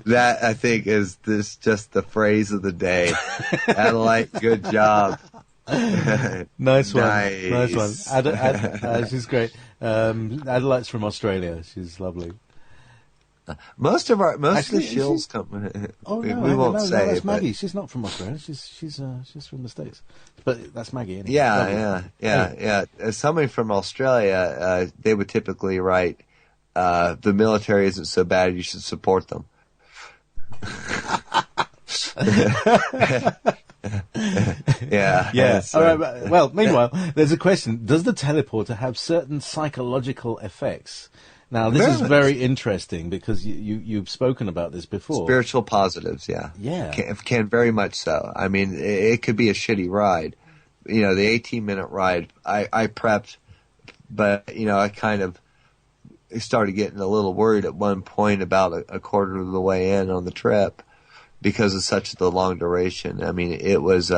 that I think is just the phrase of the day. At a light, good job. Nice one. She's great. Adelaide's from Australia. She's lovely. Most of the shills come. We won't say. No, that's but Maggie. She's not from Australia. She's from the States. But that's Maggie. Anyway. Yeah. As somebody from Australia, they would typically write, "The military isn't so bad. You should support them." Yeah. All right. Well, meanwhile, there's a question: does the teleporter have certain psychological effects? Now, this is very interesting because you've spoken about this before. Spiritual positives, yeah. Yeah. Can very much so. I mean, it could be a shitty ride. The 18-minute ride, I prepped, but, I kind of started getting a little worried at one point about a quarter of the way in on the trip because of such the long duration. I mean, it was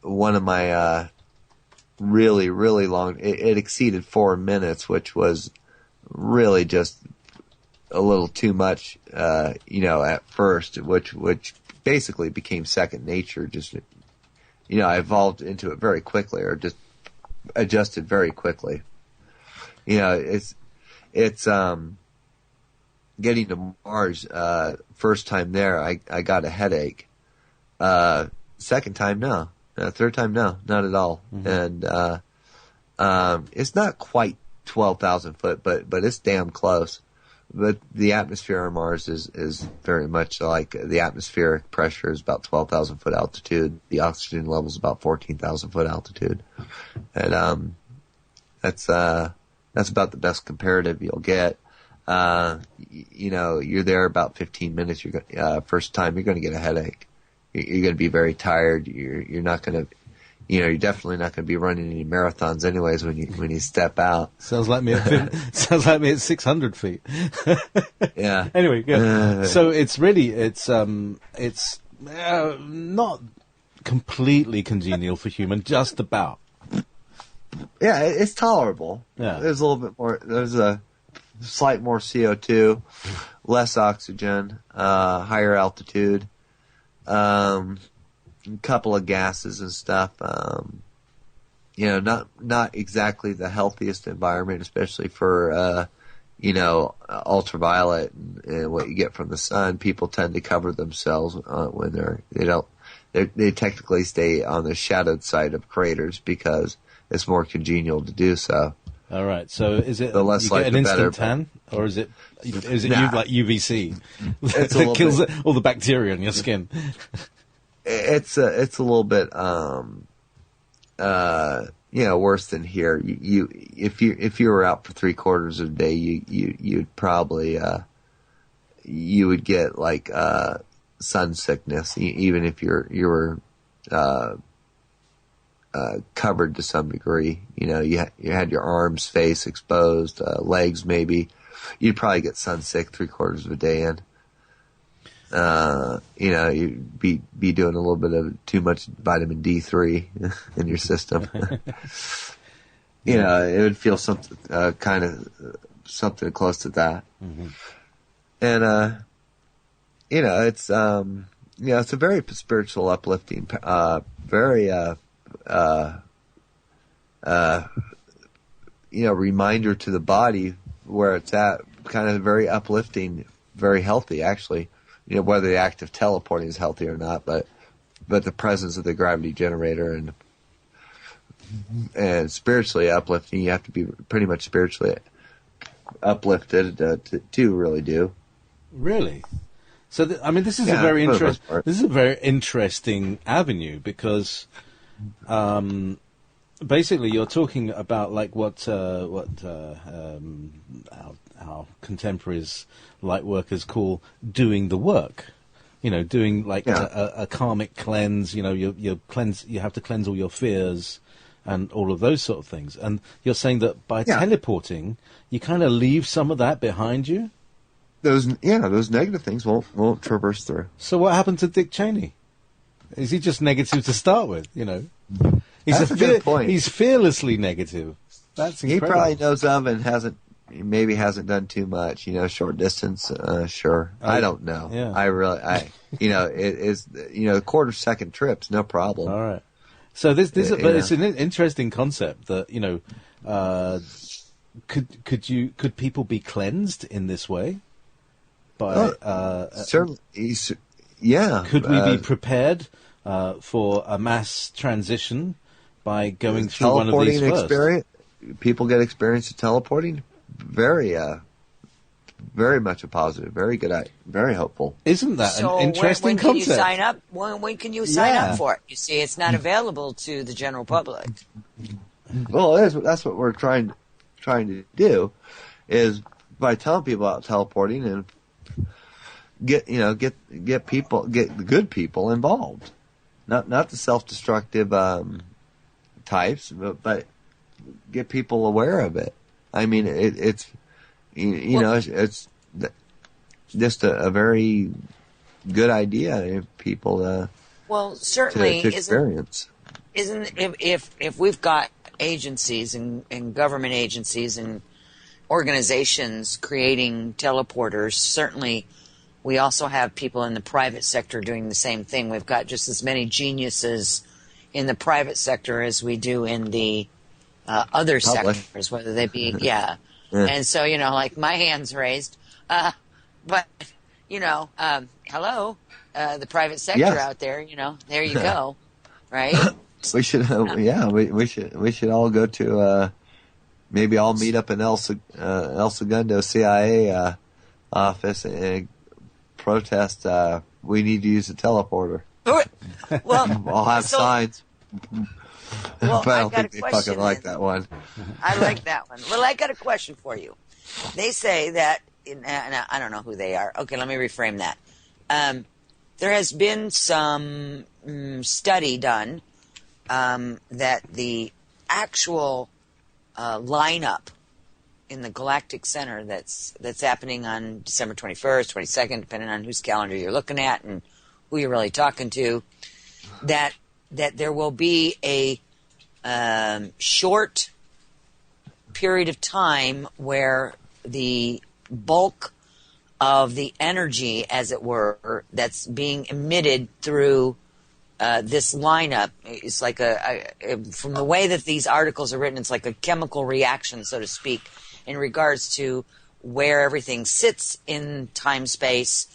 one of my, really, really long. It exceeded 4 minutes, which was really just a little too much, at first, which basically became second nature. Just, I evolved into it very quickly, or just adjusted very quickly. It's getting to Mars, first time there, I got a headache. Second time, no. Third time, no, not at all. Mm-hmm. And it's not quite 12,000 foot, but it's damn close. But the atmosphere on Mars is very much like the atmospheric pressure is about 12,000 foot altitude. The oxygen level is about 14,000 foot altitude, and that's about the best comparative you'll get. You're there about 15 minutes. First time you're going to get a headache. You're going to be very tired. You're not going to, you're definitely not going to be running any marathons anyways when you step out. Sounds like me at 600 feet. Yeah. Anyway, yeah. So it's not completely congenial for human, just about. Yeah, it's tolerable. Yeah. There's a little bit more. There's a slight more CO2, less oxygen, higher altitude. A couple of gases and stuff. Not exactly the healthiest environment, especially for ultraviolet and what you get from the sun. People tend to cover themselves when they technically stay on the shadowed side of craters because it's more congenial to do so. All right. So is it the less you light, get an the instant better, tan, or is it Nah. like UVC It's that kills all the bacteria in your skin? It's a little bit worse than here. If you were out for 3/4 of the day, you'd probably you would get like sun sickness, even if you were covered to some degree. You had your arms, face exposed, legs maybe. You'd probably get sun sick 3/4 of a day in. You'd be doing a little bit of too much vitamin D3 in your system. It would feel something, kind of something close to that. Mm-hmm. And, it's a very spiritual, uplifting, very, reminder to the body where it's at, kind of very uplifting, very healthy, actually. Whether the act of teleporting is healthy or not, but the presence of the gravity generator and spiritually uplifting, you have to be pretty much spiritually uplifted to really do. Really? So, this is a very interesting avenue because, basically, you're talking about like what our contemporaries, light workers, call doing the work. Doing like a karmic cleanse. You cleanse. You have to cleanse all your fears and all of those sort of things. And you're saying that by teleporting, you kind of leave some of that behind you. Those negative things won't traverse through. So what happened to Dick Cheney? Is he just negative to start with? That's a good point. He's fearlessly negative. That's incredible. He probably knows of and hasn't done too much. Short distance, sure. I don't know. Yeah. It is, quarter-second trips, no problem. All right. So but it's an interesting concept that could people be cleansed in this way? By certainly, yeah. Could we be prepared for a mass transition by going through one of these first? Experience, people get experience of teleporting. Very much a positive. Very good. Very hopeful. Isn't that an interesting concept? When can you sign up? When can you sign up for it? You see, it's not available to the general public. Well, that's what we're trying trying to do is by telling people about teleporting and get the good people involved, not the self-destructive types, but get people aware of it. I mean, it's just a very good idea if people certainly to experience. Isn't if we've got agencies and government agencies and organizations creating teleporters, certainly we also have people in the private sector doing the same thing. We've got just as many geniuses in the private sector as we do in the other sectors, whether they be, yeah. And so, like my hand's raised. But, hello, the private sector out there, there you go, right? We should, we should all go to, maybe I'll meet up in El Segundo CIA office and protest. We need to use a teleporter. Well, I'll have signs. Well, but I don't think they fucking like that one. I like that one. Well, I got a question for you. They say that, and I don't know who they are. Okay, let me reframe that. There has been some study done that the actual lineup in the galactic center that's happening on December 21st, 22nd, depending on whose calendar you're looking at and who you're really talking to, that there will be a short period of time where the bulk of the energy, as it were, that's being emitted through this lineup is like from the way that these articles are written, it's like a chemical reaction, so to speak, in regards to where everything sits in time-space,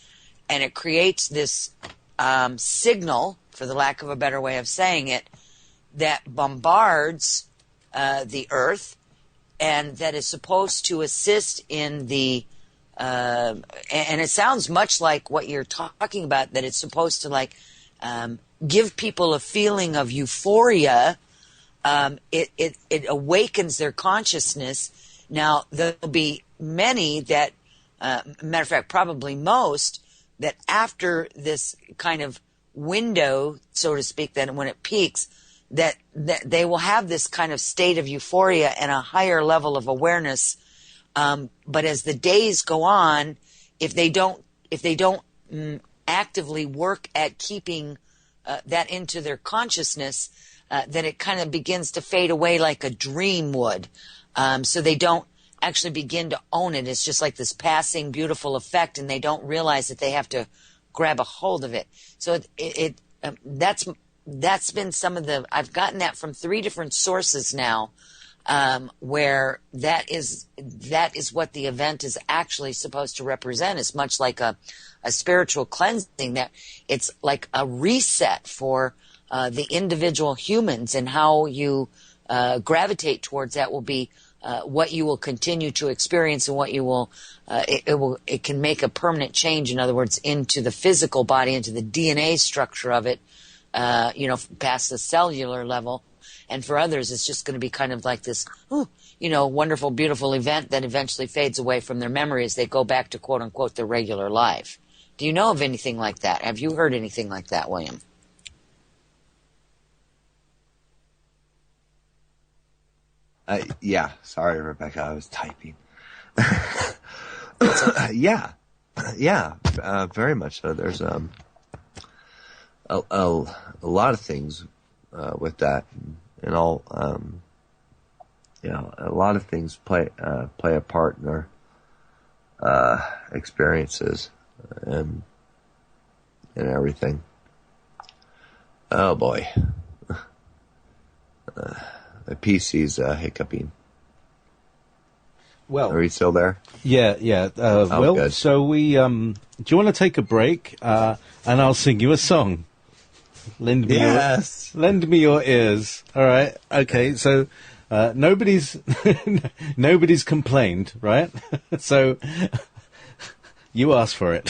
and it creates this signal, for the lack of a better way of saying it, that bombards the Earth, and that is supposed to assist in the and it sounds much like what you're talking about, that it's supposed to give people a feeling of euphoria. It awakens their consciousness. Now, there'll be many that, matter of fact, probably most, that after this kind of window, so to speak, that when it peaks, that they will have this kind of state of euphoria and a higher level of awareness. But as the days go on, if they don't actively work at keeping that into their consciousness, then it kind of begins to fade away like a dream would. So they don't actually begin to own it. It's just like this passing beautiful effect, and they don't realize that they have to grab a hold of it. So that's been some of the, I've gotten that from 3 different sources now, where that is what the event is actually supposed to represent. It's much like a spiritual cleansing, that it's like a reset for the individual humans, and how you gravitate towards that will be what you will continue to experience, and what you will it can make a permanent change, in other words, into the physical body, into the DNA structure of it, past the cellular level. And for others, it's just going to be kind of like this, wonderful, beautiful event that eventually fades away from their memory as they go back to, quote unquote, their regular life. Do you know of anything like that? Have you heard anything like that, William? Yeah. Sorry, Rebecca. I was typing. Yeah. Very much so. There's a lot of things with that, and all. A lot of things play a part in our experiences and everything. Oh boy. The PC's hiccuping. Well, are you still there? Yeah. Will, good. so we do you want to take a break? And I'll sing you a song. Lend me your ears. All right. Okay. So nobody's complained, right? So you asked for it.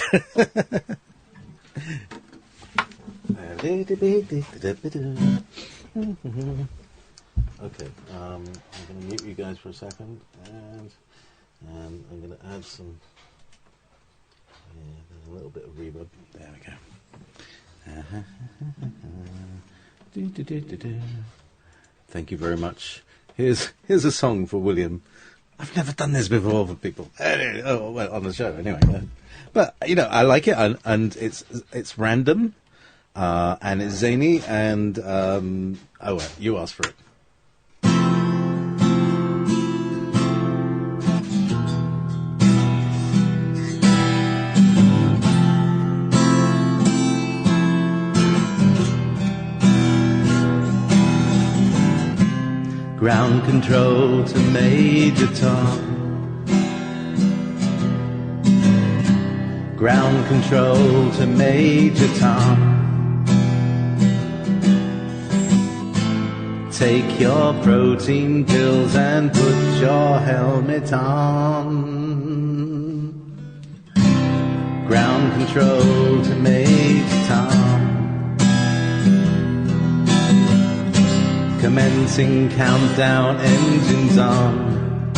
Okay, I'm going to mute you guys for a second, and I'm going to add some, there's a little bit of reverb. There we go. Thank you very much. Here's a song for William. I've never done this before for people. Oh, well, on the show anyway. But I like it, and it's random, and it's zany, and well, you asked for it. Ground control to Major Tom. Ground control to Major Tom. Take your protein pills and put your helmet on. Ground control to Major Tom. Commencing countdown, engines on.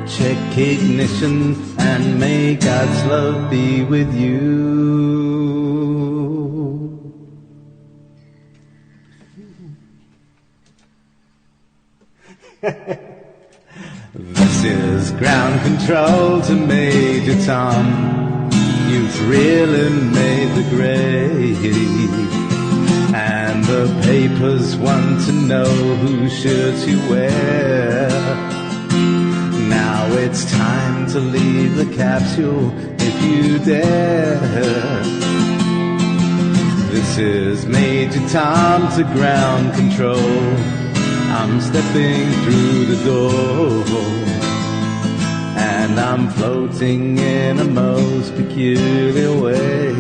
Check ignition and may God's love be with you. This is ground control to Major Tom. You've really made the grade. And the papers want to know whose shirts you wear. Now it's time to leave the capsule if you dare. This is Major Tom to ground control. I'm stepping through the door, and I'm floating in a most peculiar way.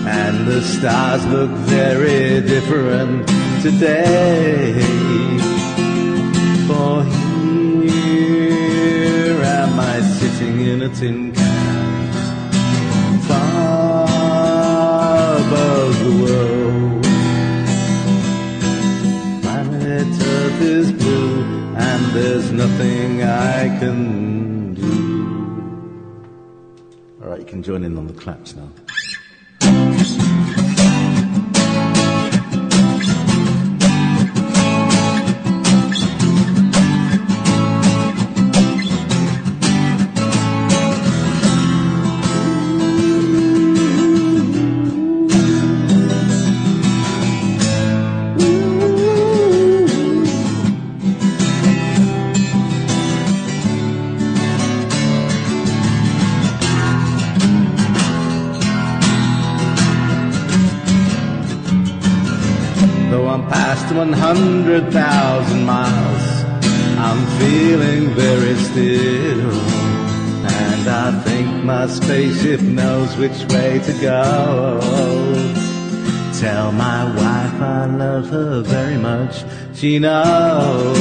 And the stars look very different today. For here am I sitting in a tin can, far above the world. Planet Earth is blue, and there's nothing I can do. All right, you can join in on the claps now. Past 100,000 miles, I'm feeling very still, and I think my spaceship knows which way to go. Tell my wife I love her very much, she knows.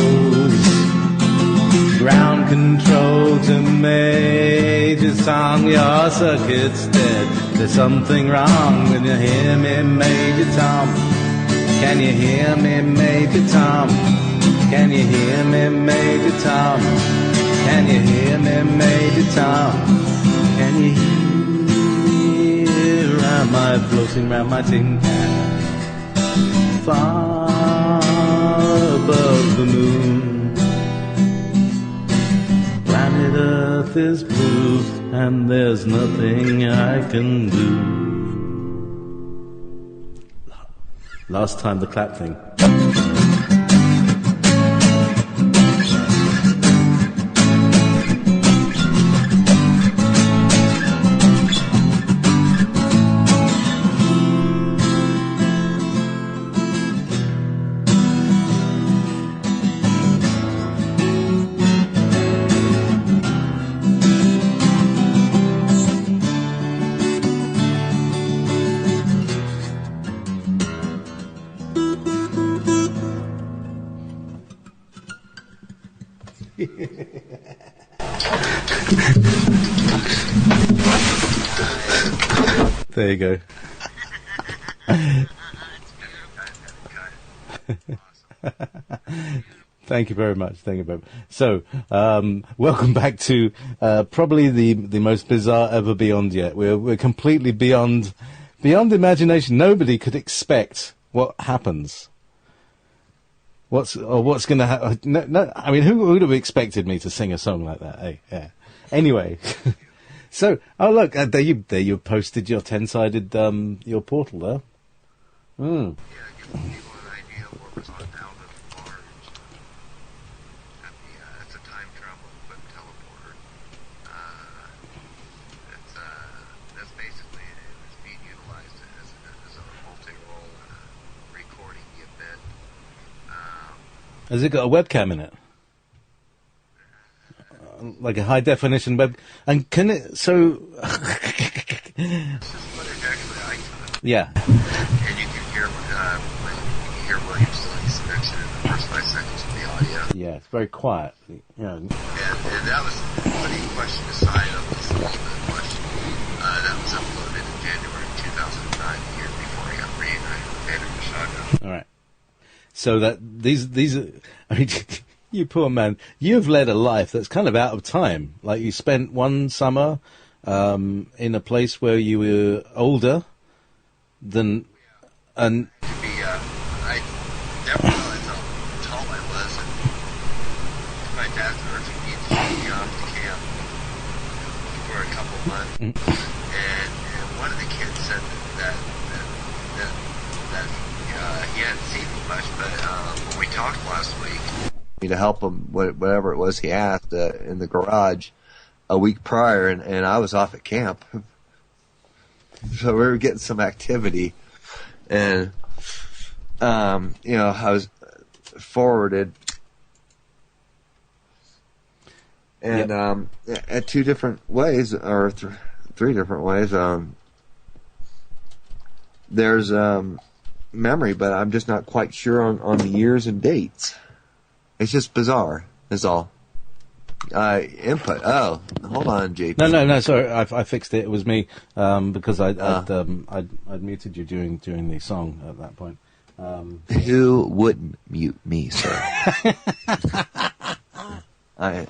Ground control to Major Tom, your circuit's dead. There's something wrong when you hear me, Major Tom. Can you hear me, Major Tom? Can you hear me, Major Tom? Can you hear me, Major Tom? Can you hear? Am I floating round my tin can, far above the moon? Planet Earth is blue, and there's nothing I can do. Last time the clap thing. There you go. Thank you very much. Thank you very much. So, welcome back to probably the most bizarre ever Beyond yet. We're completely beyond imagination. Nobody could expect what happens. What's going to happen? No, I mean, who would have expected me to sing a song like that? Hey, yeah. Anyway, so look, there you posted your 10-sided your portal there. Mm. Yeah, give people an idea of what was on out of Mars. It's a time travel equipped teleporter. That's basically it's being utilized as a multi-role recording the event. Has it got a webcam in it? Like a high definition web, and can it? So This is footage actually I took. yeah. And you can hear Williams mention in the first 5 seconds of the audio. Yeah, it's very quiet. Yeah. And that was putting question aside of this ultimate question. That was uploaded in January 2009, the year before I got reunited with David Mashaga. All right. So that these are, I mean, you poor man, you've led a life that's kind of out of time. Like you spent one summer in a place where you were older than, and To be, I never realized how tall I was, and my dad urged me to get off to camp for a couple of months. And one of the kids said that he hadn't seen me much, but when we talked last week, to help him whatever it was he asked in the garage a week prior, and I was off at camp, so we were getting some activity, and I was forwarded, and at 2 different ways or 3 different ways. There's memory, but I'm just not quite sure on the years and dates. It's just bizarre, is all. Input. Oh, hold on, JP. no. Sorry, I fixed it. It was me because I'd muted you during the song at that point. Who wouldn't mute me, sir? I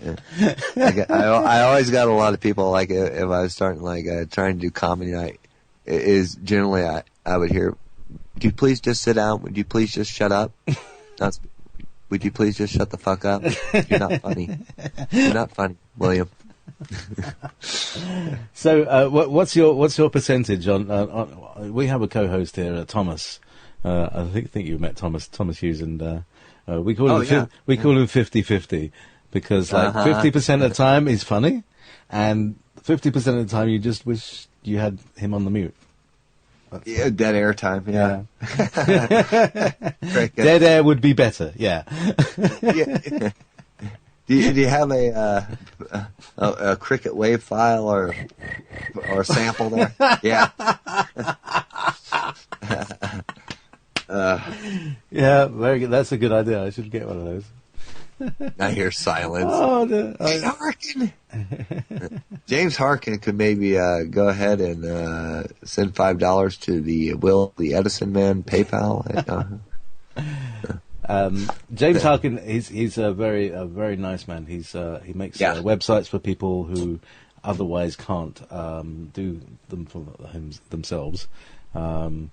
always got a lot of people like if I was starting trying to do comedy night. Is generally I would hear, "Would you please just sit down? Would you please just shut up? Would you please just shut the fuck up? You're not funny. You're not funny, William." So, what's your percentage on? We have a co-host here, Thomas. I think you met Thomas Hughes, and we call him 50-50 because 50% of the time he's funny, and 50% of the time you just wish you had him on the mute. Yeah, dead air time. Yeah. Dead air would be better. Yeah. Yeah. Do you have a cricket wave file or sample there? Yeah. Yeah, very good. That's a good idea. I should get one of those. I hear silence. Oh, Hey, Harkin. James Harkin could maybe go ahead and send $5 to the Edison man PayPal. James Harkin, he's a very nice man. He makes websites for people who otherwise can't do them for themselves, and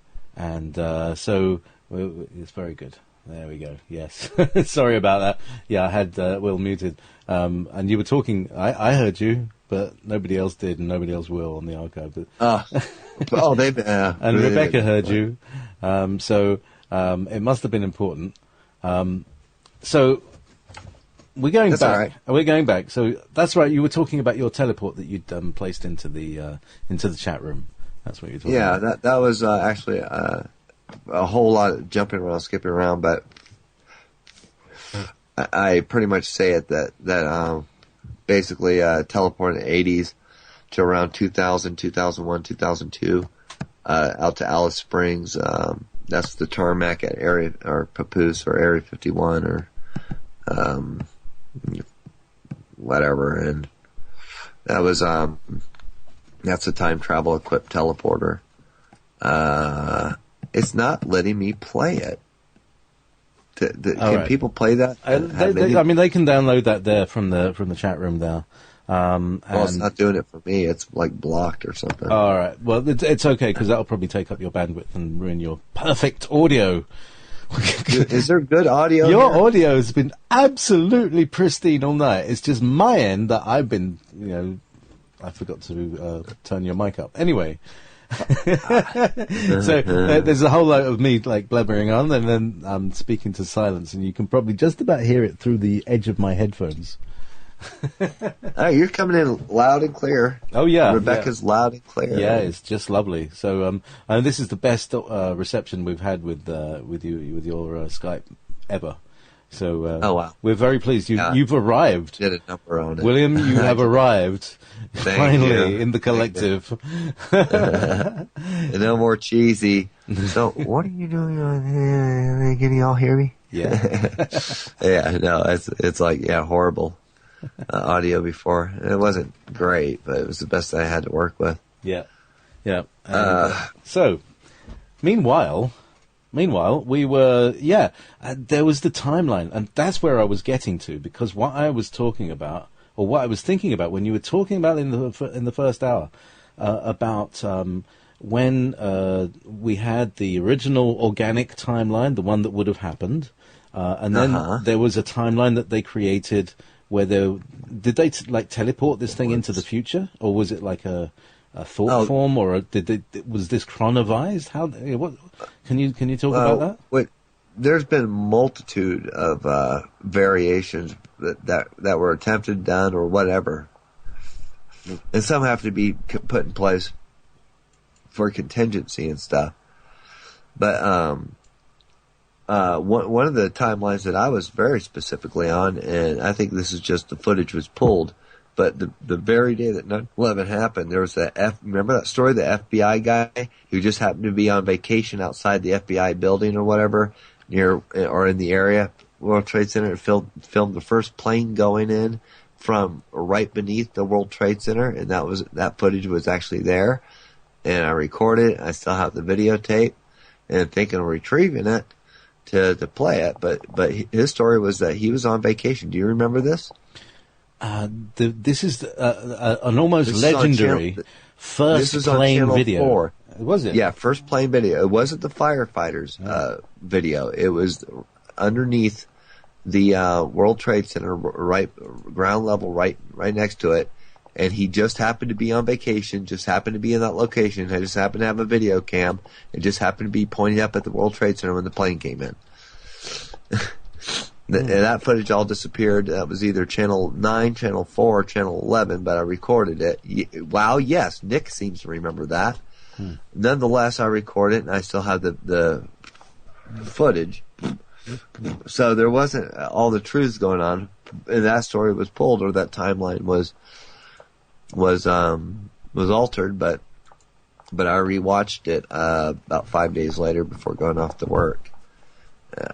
so it's very good. There we go. Yes. Sorry about that. Yeah, I had Will muted. And you were talking, I heard you, but nobody else did, and nobody else will on the archive. They've... and Rebecca heard you. So it must have been important. So we're going back. All right. We're going back. So that's right. You were talking about your teleport that you'd placed into the chat room. That's what you're talking about. Yeah, that was actually... a whole lot of jumping around, skipping around, but I pretty much say it that basically teleported in the 80s to around 2000, 2001, 2002, out to Alice Springs. That's the tarmac at Area or Papoose or Area 51 or whatever, and that was that's a time travel equipped teleporter. It's not letting me play it. Can people play that? I mean, they can download that there from the chat room there. Well, it's not doing it for me. It's like blocked or something. All right. Well, it's okay because that'll probably take up your bandwidth and ruin your perfect audio. Is there good audio? Your audio has been absolutely pristine all night. It's just my end that I've been, I forgot to turn your mic up. Anyway. So there's a whole lot of me like blabbering on, and then I'm speaking to silence, and you can probably just about hear it through the edge of my headphones. Oh, you're coming in loud and clear. Oh yeah, Rebecca's loud and clear. Yeah, it's just lovely. So and this is the best reception we've had with your Skype ever. So oh wow, we're very pleased. You've arrived. Did a number on it, William. You have arrived finally in the collective. No more cheesy. So what are you doing on here? Can you all hear me? Yeah. Yeah. No, it's like horrible. Audio before. It wasn't great, but it was the best I had to work with. Yeah. So, meanwhile, we were, there was the timeline, and that's where I was getting to, because what I was talking about, or what I was thinking about when you were talking about in the first hour, about when we had the original organic timeline, the one that would have happened, and then there was a timeline that they created where did they teleport this thing into the future, or was it like a thought form, or was this chronovized? How? What can you talk about that? There's been a multitude of variations that were attempted, done, or whatever, and some have to be put in place for contingency and stuff. But one of the timelines that I was very specifically on, and I think this is just the footage was pulled, but the very day that 9/11 happened, there was remember that story, the FBI guy who just happened to be on vacation outside the FBI building or whatever, near or in the area, World Trade Center, and filmed the first plane going in from right beneath the World Trade Center, and that footage was actually there, and I recorded it. I still have the videotape, and thinking of retrieving it to play it, but his story was that he was on vacation. Do you remember this? This is an almost legendary first plane video. 4. Was it? Yeah, first plane video. It wasn't the firefighters video. It was underneath the World Trade Center, right ground level, right next to it. And he just happened to be on vacation, just happened to be in that location. I just happened to have a video cam. It just happened to be pointing up at the World Trade Center when the plane came in. And that footage all disappeared. That was either Channel 9, Channel 4, or Channel 11, but I recorded it. Wow, yes, Nick seems to remember that. Nonetheless, I recorded it, and I still have the footage. So there wasn't all the truths going on. And that story was pulled, or that timeline was altered, but I rewatched it about 5 days later before going off to work.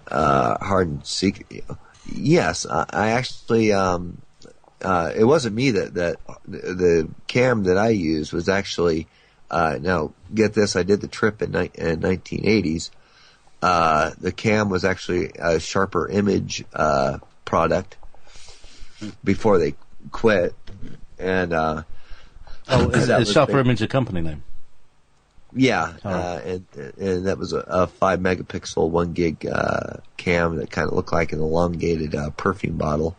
Hard and seek. Yes, I actually. It wasn't me that the cam that I used was actually. Now get this, I did the trip in 1980s. The cam was actually a Sharper Image product before they quit. And is Sharper Image a company name? Yeah, and that was a 5 megapixel 1 gig cam that kind of looked like an elongated perfume bottle.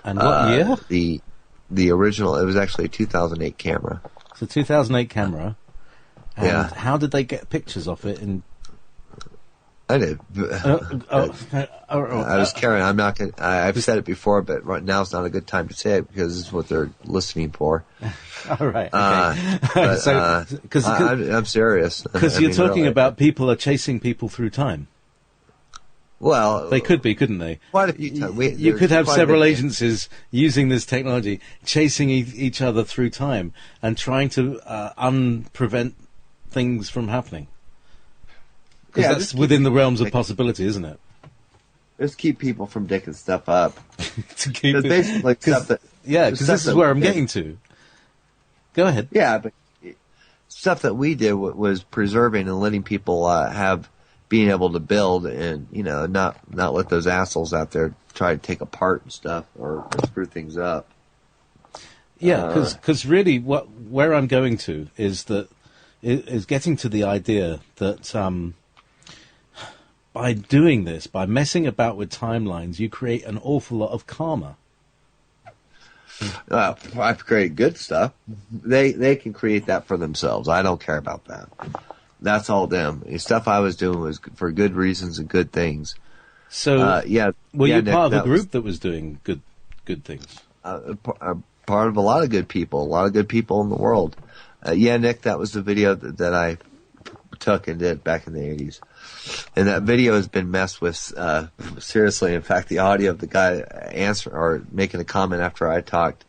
And what year? The original. It was actually a 2008 camera. It's a 2008 camera. And yeah. How did they get pictures of it? I did. I was carrying. I'm not going. I've said it before, but right now is not a good time to say it because this is what they're listening for. All right. Okay. I'm serious. Because you're talking about people are chasing people through time. Well, they could be, couldn't they? Quite a few times. You could have several agencies using this technology, chasing each other through time and trying to prevent things from happening. Because that's within the realms of possibility, isn't it? Just keep people from dicking stuff up. To keep it, basically stuff that. Yeah, because this is where I'm getting to. Go ahead. Yeah, but stuff that we did was preserving and letting people being able to build and, not let those assholes out there try to take apart and stuff or screw things up. Yeah, because really where I'm going to is getting to the idea that by doing this, by messing about with timelines, you create an awful lot of karma. I've created good stuff. They can create that for themselves. I don't care about that. That's all them. The stuff I was doing was for good reasons and good things. So, were you Nick, part of a group that was doing good things? Part of a lot of good people in the world. Nick, that was the video that I took and did back in the 80s. And that video has been messed with, seriously. In fact, the audio of the guy making a comment after I talked,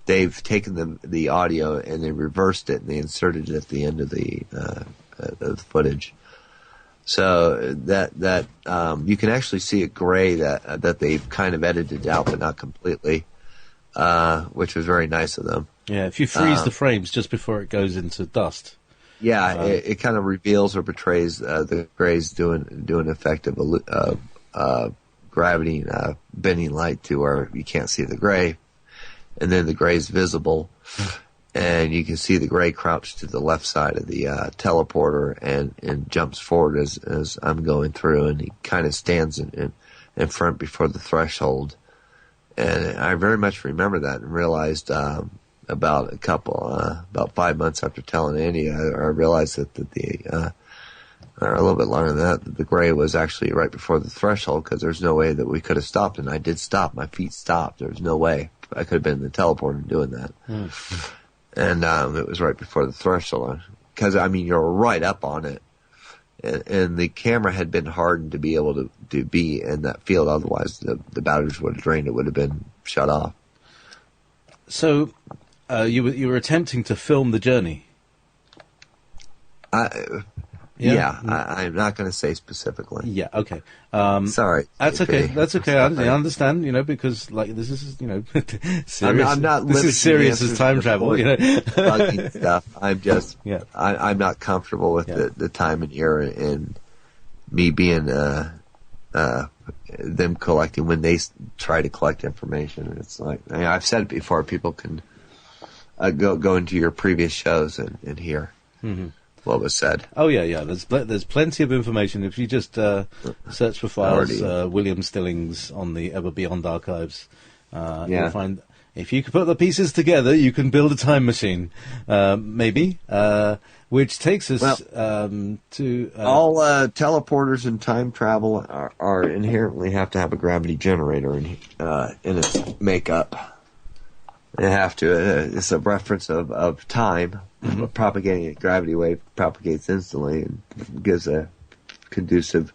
they've taken the audio and they reversed it and they inserted it at the end of the footage. So that you can actually see it gray that they've kind of edited out, but not completely, which was very nice of them. Yeah, if you freeze the frames just before it goes into dust. Yeah, it kind of reveals or portrays the grays doing an effect of gravity bending light to where you can't see the gray, and then the gray is visible, and you can see the gray crouched to the left side of the teleporter and jumps forward as I'm going through, and he kind of stands in front before the threshold, and I very much remember that and realized. About 5 months after telling Andy, I realized that or a little bit longer than that the gray was actually right before the threshold because there's no way that we could have stopped, and I did stop. My feet stopped. There's no way I could have been in the teleporter doing that. And it was right before the threshold because you're right up on it, and the camera had been hardened to be able to be in that field. Otherwise, the batteries would have drained. It would have been shut off. So. You were attempting to film the journey. I'm not going to say specifically. Yeah, okay. Sorry. That's okay. That's okay. I understand, because this is, serious. I'm not this is serious as time travel, bugging stuff. I'm just, yeah. I'm not comfortable with the time and era and me being, them collecting when they try to collect information. It's like, I've said it before, people can, go into your previous shows and hear what was said. Oh yeah. There's plenty of information if you just search for files. William Stillings on the Ever Beyond archives. You'll find if you can put the pieces together, you can build a time machine. Maybe, which takes us to all teleporters and time travel are inherently have to have a gravity generator in its makeup. They have to. It's a reference of time. Propagating a gravity wave propagates instantly and gives a conducive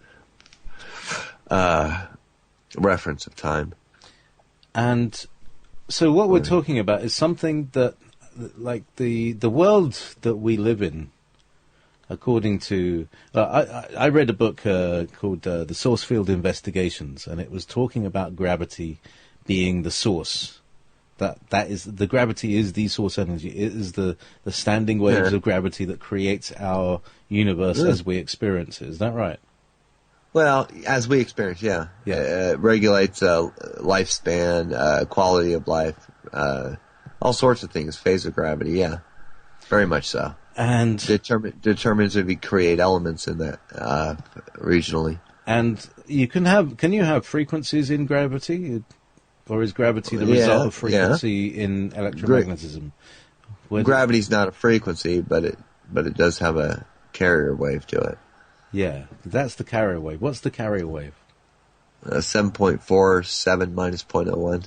reference of time. And so what we're talking about is something that, like the world that we live in, according to... I read a book called The Source Field Investigations, and it was talking about gravity being the source. That is, the gravity is the source energy. It is the standing waves of gravity that creates our universe as we experience it. Is that right? Well, as we experience, yeah. It regulates lifespan, quality of life, all sorts of things. Phase of gravity, yeah. Very much so. And determines if you create elements in that regionally. And can you have frequencies in gravity? Or is gravity the result of frequency in electromagnetism? Gravity's not a frequency, but it does have a carrier wave to it. Yeah, that's the carrier wave. What's the carrier wave? 7.47 minus 0.01.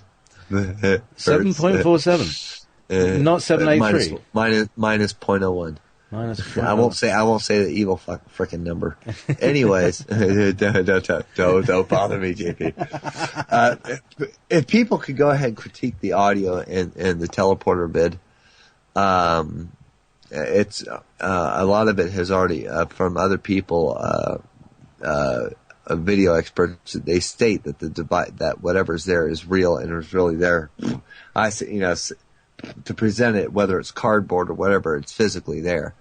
7.47. Not 783. Minus 0.01. I won't say the evil frickin' number. Anyways, don't bother me, JP. If people could go ahead and critique the audio and the teleporter bid, it's a lot of it has already from other people, video experts. They state that that whatever's there is real and is really there. I say, to present it, whether it's cardboard or whatever, it's physically there.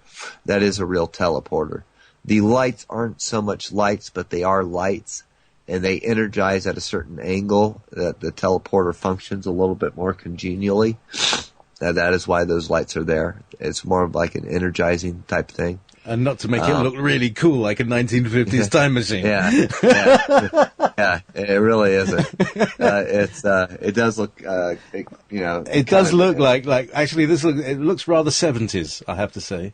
That is a real teleporter. the lights aren't so much lights, but they are lights, and they energize at a certain angle that the teleporter functions a little bit more congenially. That is why those lights are there. It's more of like an energizing type thing. And not to make it look really cool, like a 1950s time machine. Yeah, it really isn't. It does look, It does look like actually it looks rather 70s, I have to say.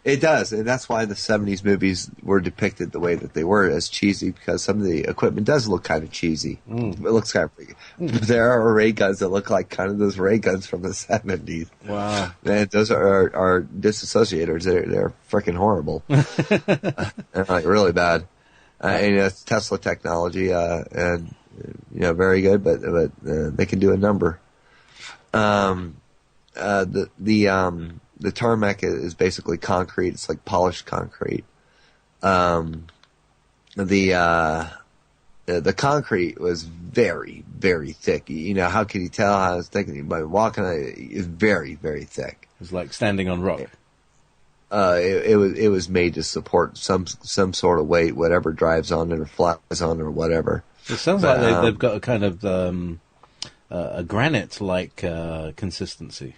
It does, and that's why the 70s movies were depicted the way that they were, as cheesy, because some of the equipment does look kind of cheesy. It looks kind of... There are ray guns that look like kind of those ray guns from the 70s. Wow. And those are disassociators. They're freaking horrible. They're like really bad. And it's Tesla technology, and very good, but they can do a number. The tarmac is basically concrete. It's like polished concrete. The concrete was very, very thick. How can you tell how it's thick? By walking on it, it's very, very thick. It's like standing on rock. It was made to support some sort of weight, whatever drives on it or flies on it or whatever. It sounds like they've got a kind of a granite-like consistency.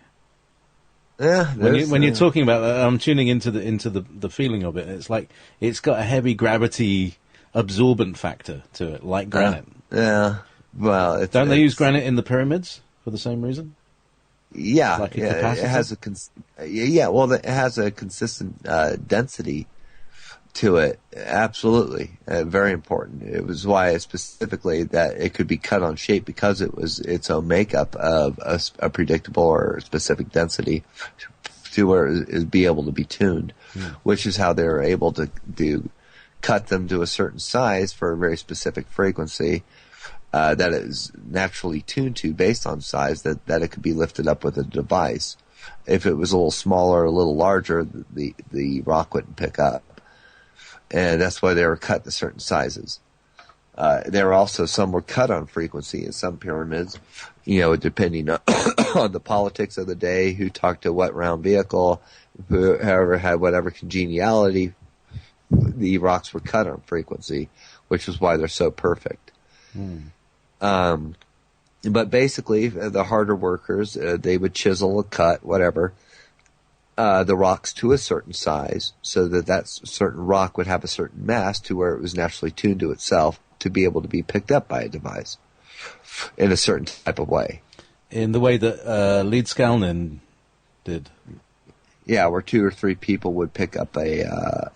Yeah, when you're talking about that, I'm tuning into the feeling of it. It's like it's got a heavy gravity absorbent factor to it, like granite. Yeah. Well, don't they use granite in the pyramids for the same reason? Yeah, like it has it has a consistent density to it. Absolutely, very important. It was why specifically that it could be cut on shape, because it was its own makeup of a predictable or specific density to where it be able to be tuned, which is how they were able to cut them to a certain size for a very specific frequency that it is naturally tuned to based on size, that it could be lifted up with a device. If it was a little smaller or a little larger, the rock wouldn't pick up. And that's why they were cut to certain sizes. There were also some were cut on frequency in some pyramids, depending on the politics of the day, who talked to what round vehicle, whoever had whatever congeniality, the rocks were cut on frequency, which is why they're so perfect. But basically, the harder workers, they would chisel or cut, whatever, the rocks to a certain size, so that certain rock would have a certain mass to where it was naturally tuned to itself to be able to be picked up by a device in a certain type of way. In the way that Lead Skalnin did. Yeah, where 2 or 3 people would pick up a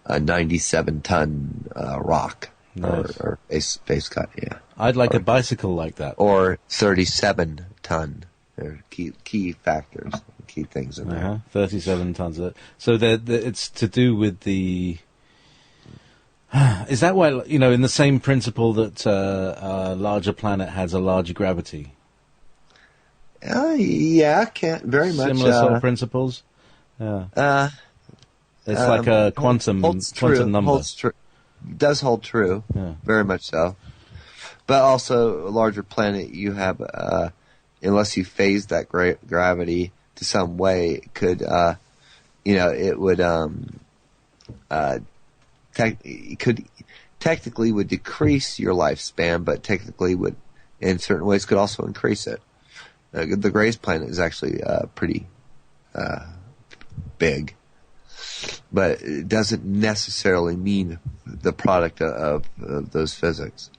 97-ton rock. Nice. Or face cut, yeah. I'd like a bicycle like that. Or 37-ton. There are key factors, key things in there. 37 tons of it. So it's to do with the... Is that why, in the same principle that a larger planet has a larger gravity? Yeah, very much. Similar sort of principles? Yeah. It's like a quantum number. Does hold true, very much so. But also, a larger planet, you have, unless you phase that gravity to some way, it could, it would, technically would decrease your lifespan, but technically would, in certain ways, could also increase it. The Gray's planet is actually pretty big, but it doesn't necessarily mean the product of those physics.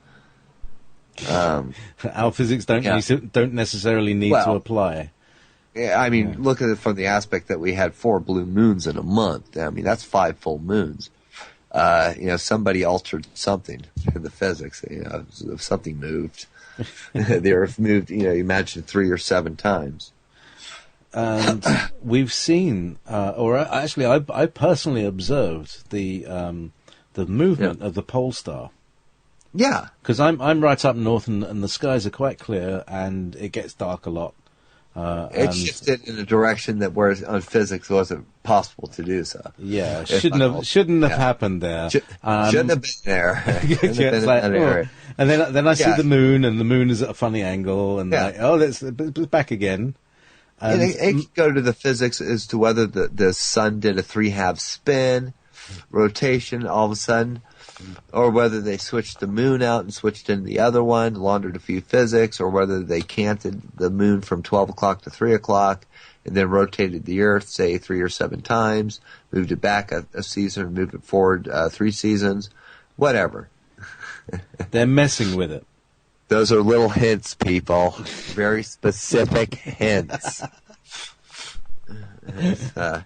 Our physics don't necessarily need to apply. Yeah, I mean, look at it from the aspect that we had 4 blue moons in a month. I mean, that's 5 full moons. Somebody altered something in the physics. If something moved, the Earth moved. Imagine 3 or 7 times. And we've seen, or actually, I personally observed the movement of the pole star. Yeah, because I'm right up north, and the skies are quite clear, and it gets dark a lot. It shifted in a direction that where on physics wasn't possible to do so. Yeah, shouldn't have happened there. Shouldn't have been there. And then I see the moon, and the moon is at a funny angle, and it's back again. And it could go to the physics as to whether the sun did a 3/2 spin, rotation all of a sudden, or whether they switched the moon out and switched in the other one, laundered a few physics, or whether they canted the moon from 12 o'clock to 3 o'clock and then rotated the Earth, say 3 or 7 times, moved it back a season, moved it forward 3 seasons, whatever. They're messing with it. Those are little hints, people. Very specific hints. Yeah.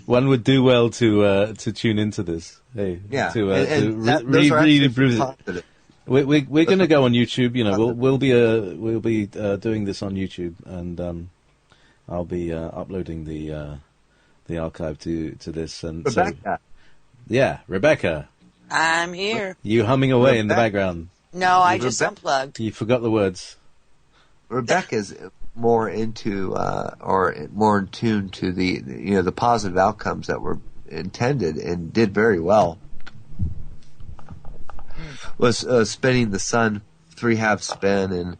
One would do well to tune into this. Hey, Yeah, to those are read actually improve it. positive. We're going to go on YouTube. You know, we'll be doing this on YouTube, and I'll be uploading the archive to this. And Rebecca. So, Rebecca, I'm here. you humming away in the background. No, I just unplugged. You forgot the words. Rebecca's more into or more in tune to the positive outcomes that were intended and did very well. Was spinning the sun 3/2 spin and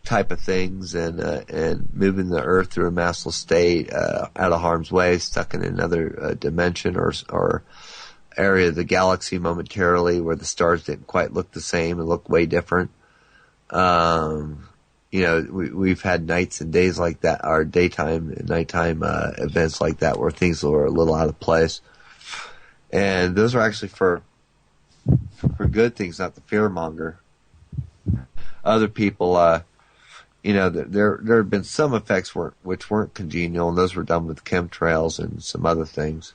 type of things, and moving the Earth through a massless state out of harm's way, stuck in another dimension or area of the galaxy momentarily where the stars didn't quite look the same and looked way different. We've had nights and days like that, or daytime and nighttime events like that where things were a little out of place. And those are actually for good things, not the fearmonger. Other people, there have been some effects which weren't congenial, and those were done with chemtrails and some other things.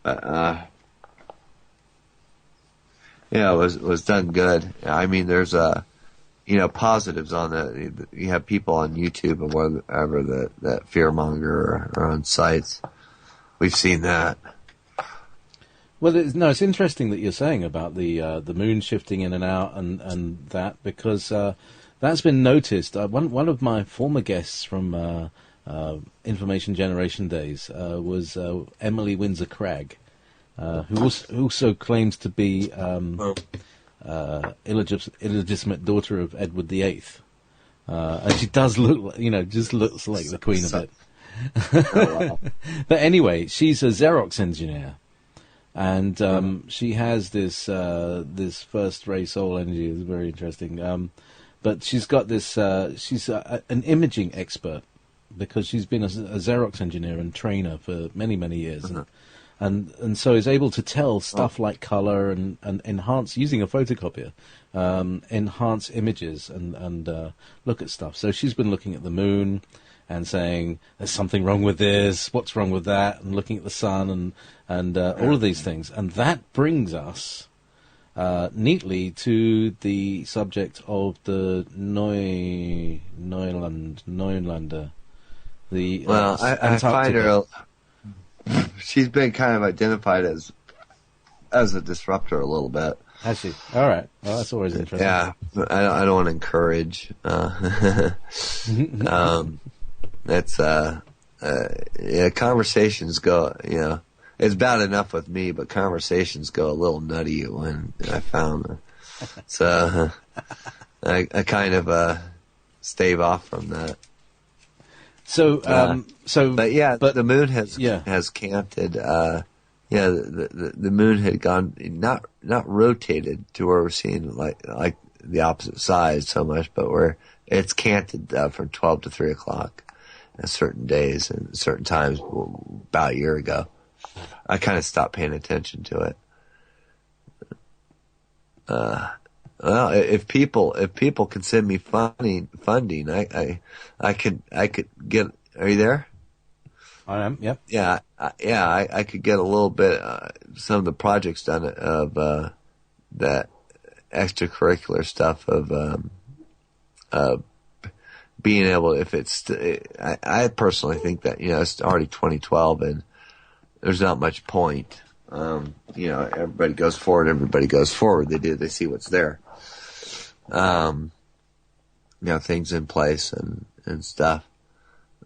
It was done good. I mean, there's positives on that. You have people on YouTube and whatever that fearmonger are on sites. We've seen that. Well, it's interesting that you're saying about the moon shifting in and out and that, because that's been noticed. One of my former guests from Information Generation days was Emily Windsor Cragg, who also claims to be illegitimate daughter of Edward VIII, and she does look, just looks like the Queen a bit. Oh, wow. But anyway, she's a Xerox engineer. And she has this first ray soul energy. It's very interesting. But she's got this. She's an imaging expert because she's been a Xerox engineer and trainer for many years, and so is able to tell stuff like color and enhance using a photocopier, enhance images and look at stuff. So she's been looking at the moon and saying there's something wrong with this, what's wrong with that, and looking at the sun and all of these things. And that brings us neatly to the subject of the Neulander. I find her. She's been kind of identified as a disruptor a little bit. Has she? All right. Well, that's always interesting. Yeah, I don't want to encourage. That's conversations go. It's bad enough with me, but conversations go a little nutty when I found her. So I kind of stave off from that. So, but the moon has canted. The moon had gone not rotated to where we're seeing like the opposite side so much, but where it's canted from 12 to 3 o'clock at certain days and certain times. About a year ago, I kind of stopped paying attention to it. Well, if people can send me funding, I could get. Are you there? I am. Yep. Yeah. I could get a little bit some of the projects done of that extracurricular stuff of being able. If it's, I personally think that it's already 2012 and there's not much point. Everybody goes forward. They see what's there. Things in place and stuff.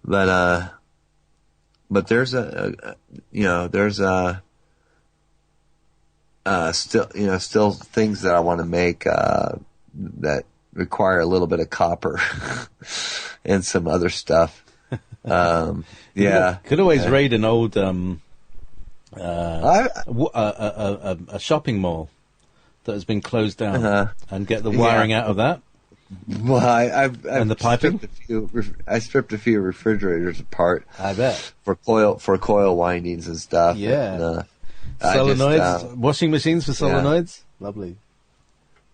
But there's still things that I want to make, that require a little bit of copper and some other stuff. Could always raid an old a shopping mall that has been closed down, and get the wiring out of that. Well, I've And the piping? I stripped a few refrigerators apart. I bet. For coil windings and stuff. Yeah. And, Solenoids, washing machines for solenoids. Yeah. Lovely.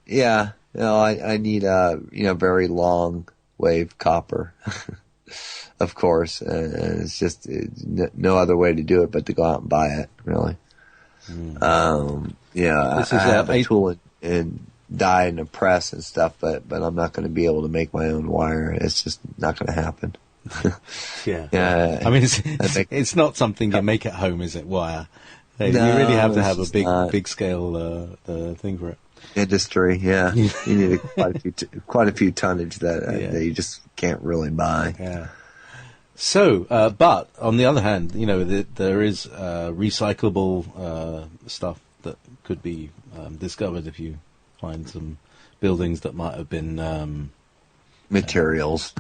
Yeah. I need very long wave copper, of course, and it's just no other way to do it but to go out and buy it. Really. This I is have a tool and die and a press and stuff, but I'm not going to be able to make my own wire. It's just not going to happen. Yeah. I mean, it's not something you make at home, is it? Wire. You really have to have a big scale thing for it. Industry, yeah. You need quite a few tonnage that you just can't really buy. Yeah. So, but on the other hand, there is recyclable stuff that could be discovered if you find some buildings that might have been materials,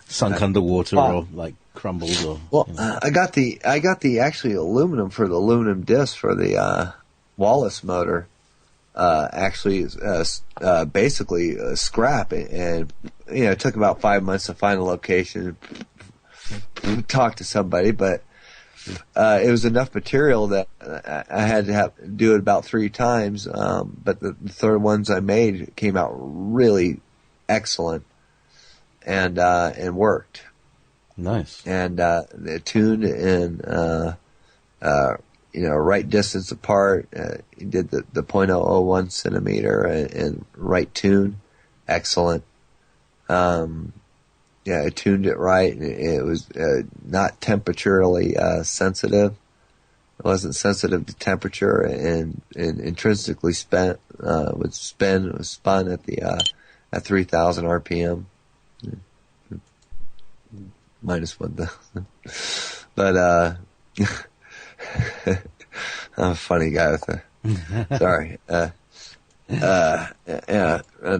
sunk underwater or like crumbled. Or I got the actually aluminum for the aluminum disc for the Wallace motor. Basically scrap, and it took about 5 months to find a location, talk to somebody, but it was enough material that I had to do it about 3 times. But the third ones I made came out really excellent and worked. Nice. And they tuned in right distance apart. He did the .001 centimeter and right tune, excellent. I tuned it right. It was not temperaturally sensitive. It wasn't sensitive to temperature, and intrinsically spun at 3,000 RPM. Minus 1,000. But I'm a funny guy with sorry. Around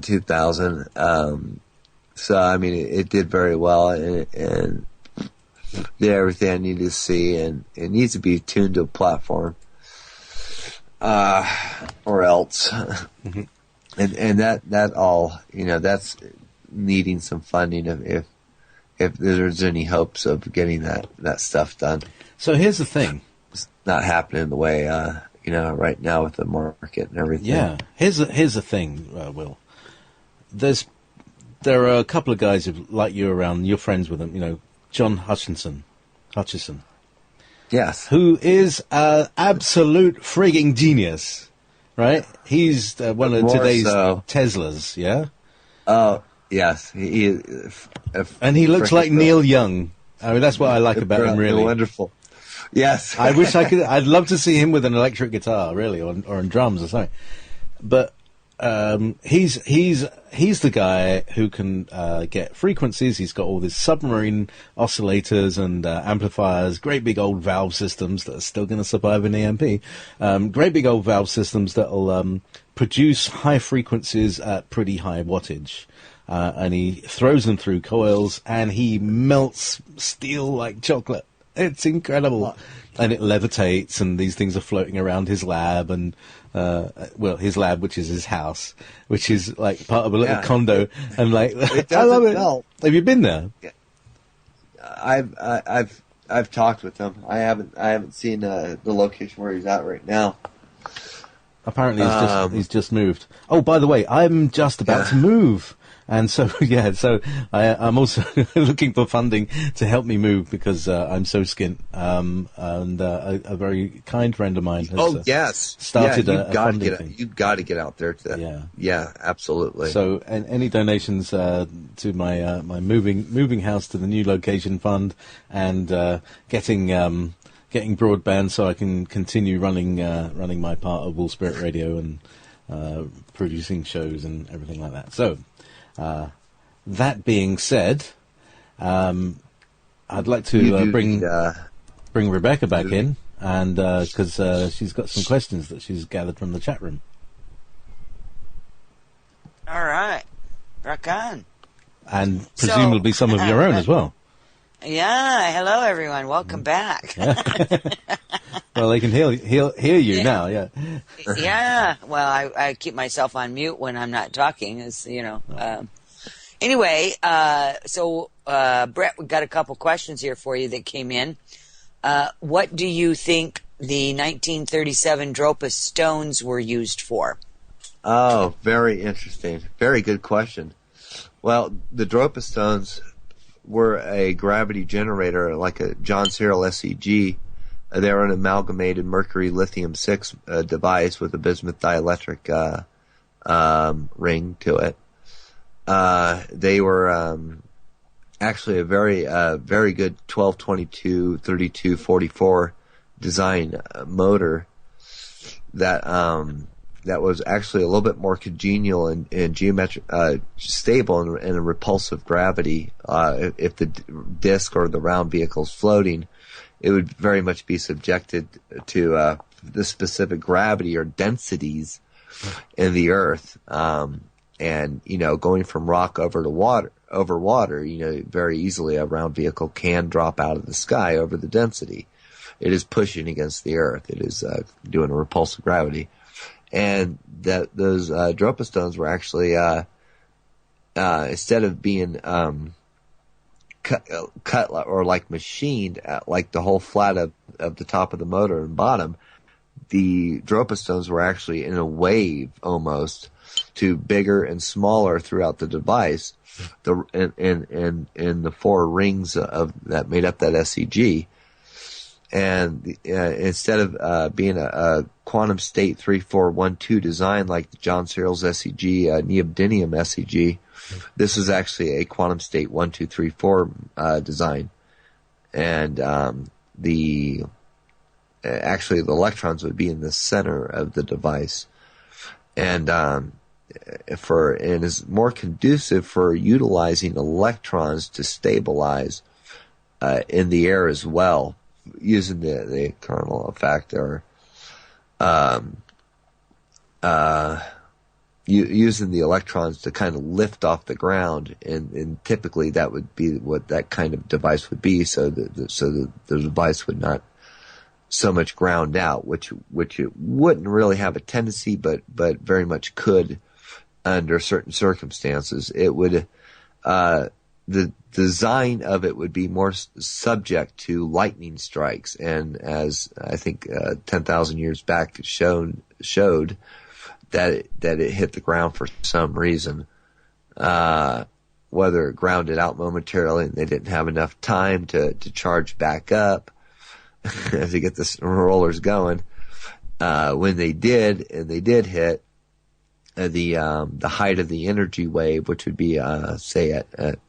2,000. So, I mean, it did very well, and did everything I needed to see, and it needs to be tuned to a platform, or else. Mm-hmm. And that all, that's needing some funding if there's any hopes of getting that stuff done. So here's the thing. It's not happening the way, right now with the market and everything. Yeah. Here's the thing, Will. There are a couple of guys who like you around. You're friends with them. John Hutchison. Yes. Who is an absolute frigging genius, right? He's one of today's Teslas, yeah? Oh, yes. He and he looks like Neil Young. I mean, that's what I like about him, really. Wonderful. Yes. I wish I could. I'd love to see him with an electric guitar, really, or on drums or something. But he's the guy who can get frequencies. He's got all these submarine oscillators and amplifiers, great big old valve systems that are still going to survive an EMP. Great big old valve systems that will produce high frequencies at pretty high wattage. And he throws them through coils, and he melts steel like chocolate. It's incredible. And it levitates, and these things are floating around his lab, and his lab, which is his house, which is like part of a little condo, and like I love it. Melt. Have you been there? Yeah. I've talked with him. I haven't seen the location where he's at right now. Apparently, he's just moved. Oh, by the way, I'm just about to move. And so, I'm also looking for funding to help me move because I'm so skint. And a very kind friend of mine has started a funding thing. You've got to get out there. Yeah, absolutely. So, any donations to my moving house to the new location fund, and getting broadband so I can continue running my part of Wool Spirit Radio and producing shows and everything like that. So. That being said, I'd like to bring Rebecca back in, and because she's got some questions that she's gathered from the chat room. All right, rock on. And presumably some of your own as well. Yeah, hello everyone, welcome back. Well, they can hear you now. Yeah. Yeah. Well, I keep myself on mute when I'm not talking. Anyway, so Brett, we got a couple questions here for you that came in. What do you think the 1937 Dropa stones were used for? Oh, very interesting. Very good question. Well, the Dropa stones were a gravity generator, like a John Searle SEG. They were an amalgamated mercury lithium-6 device with a bismuth dielectric ring to it. They were actually a very good 1222 3244 design motor that was actually a little bit more congenial and geometric stable in a repulsive gravity. If the disc or the round vehicle is floating, it would very much be subjected to the specific gravity or densities in the Earth. And going from rock over water, very easily a round vehicle can drop out of the sky over the density. It is pushing against the Earth. It is doing a repulsive gravity. And those Dropa stones were actually, instead of being cut or like machined, like the whole flat of the top of the motor and bottom, the Dropa stones were actually in a wave almost to bigger and smaller throughout the device. In the four rings that made up that SEG. And instead of being a quantum state 3412 design like the John Searle's SEG, neodymium SEG, this is actually a quantum state 1234 design. And the electrons would be in the center of the device, and is more conducive for utilizing electrons to stabilize in the air as well, using the kernel effect, or using the electrons to kind of lift off the ground, and typically that would be what that kind of device would be, so the device would not so much ground out, which it wouldn't really have a tendency, but very much could under certain circumstances. It would the design of it would be more subject to lightning strikes, and as I think 10,000 years back showed that it hit the ground for some reason, whether it grounded out momentarily and they didn't have enough time to charge back up as they get the rollers going. When they did, and they did hit the height of the energy wave, which would be say at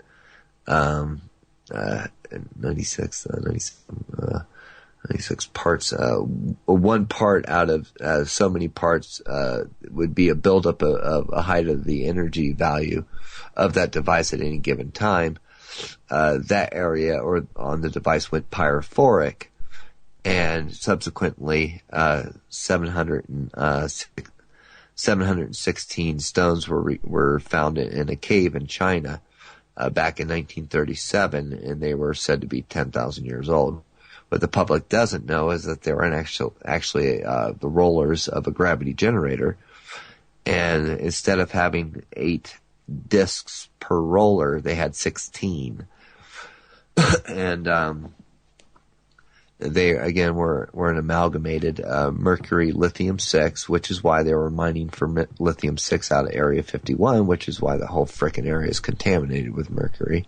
96 parts. One part out of so many parts would be a buildup of a height of the energy value of that device at any given time. That area or on the device went pyrophoric, and subsequently 716 stones were found in a cave in China back in 1937, and they were said to be 10,000 years old. What the public doesn't know is that they were actually the rollers of a gravity generator, and instead of having 8 discs per roller, they had 16. And they again were an amalgamated mercury lithium-6, which is why they were mining for lithium-6 out of Area 51, which is why the whole frickin' area is contaminated with mercury.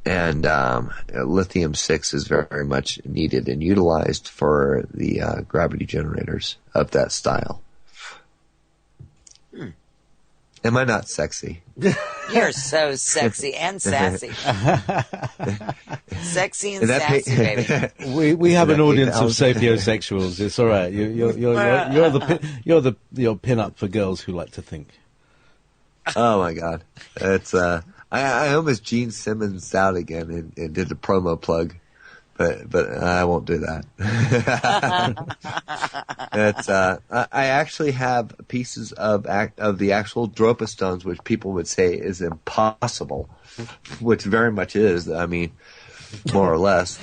And lithium-6 is very much needed and utilized for the gravity generators of that style. Am I not sexy? You're so sexy and sassy. Sexy and sassy, baby. We have an audience of sapiosexuals. It's all right. You're the pin-up for girls who like to think. Oh my God, it's I almost Gene Simmons out again and did the promo plug, but I won't do that. It's I actually have pieces of the actual Dropa stones, which people would say is impossible, which very much is. I mean, more or less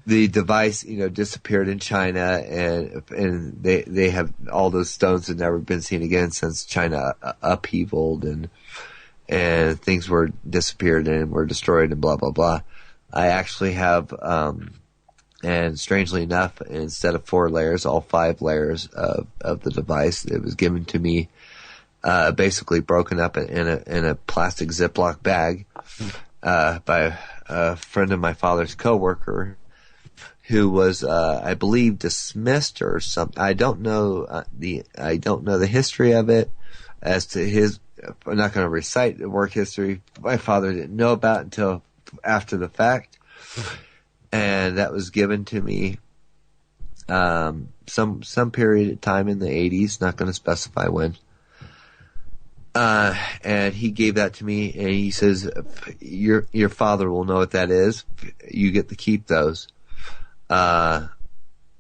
the device, disappeared in China, and they have all those stones have never been seen again since China upheavaled and things were disappeared and were destroyed and blah blah blah. I actually have, and strangely enough, instead of 4 layers, all 5 layers of the device. It was given to me, basically broken up in a plastic Ziploc bag, by a friend of my father's coworker, who was, I believe, dismissed or something. I don't know the history of it as to his. I'm not going to recite the work history my father didn't know about until after the fact, and that was given to me some period of time in the 80s. Not going to specify when. And he gave that to me, and he says, "Your father will know what that is. You get to keep those." And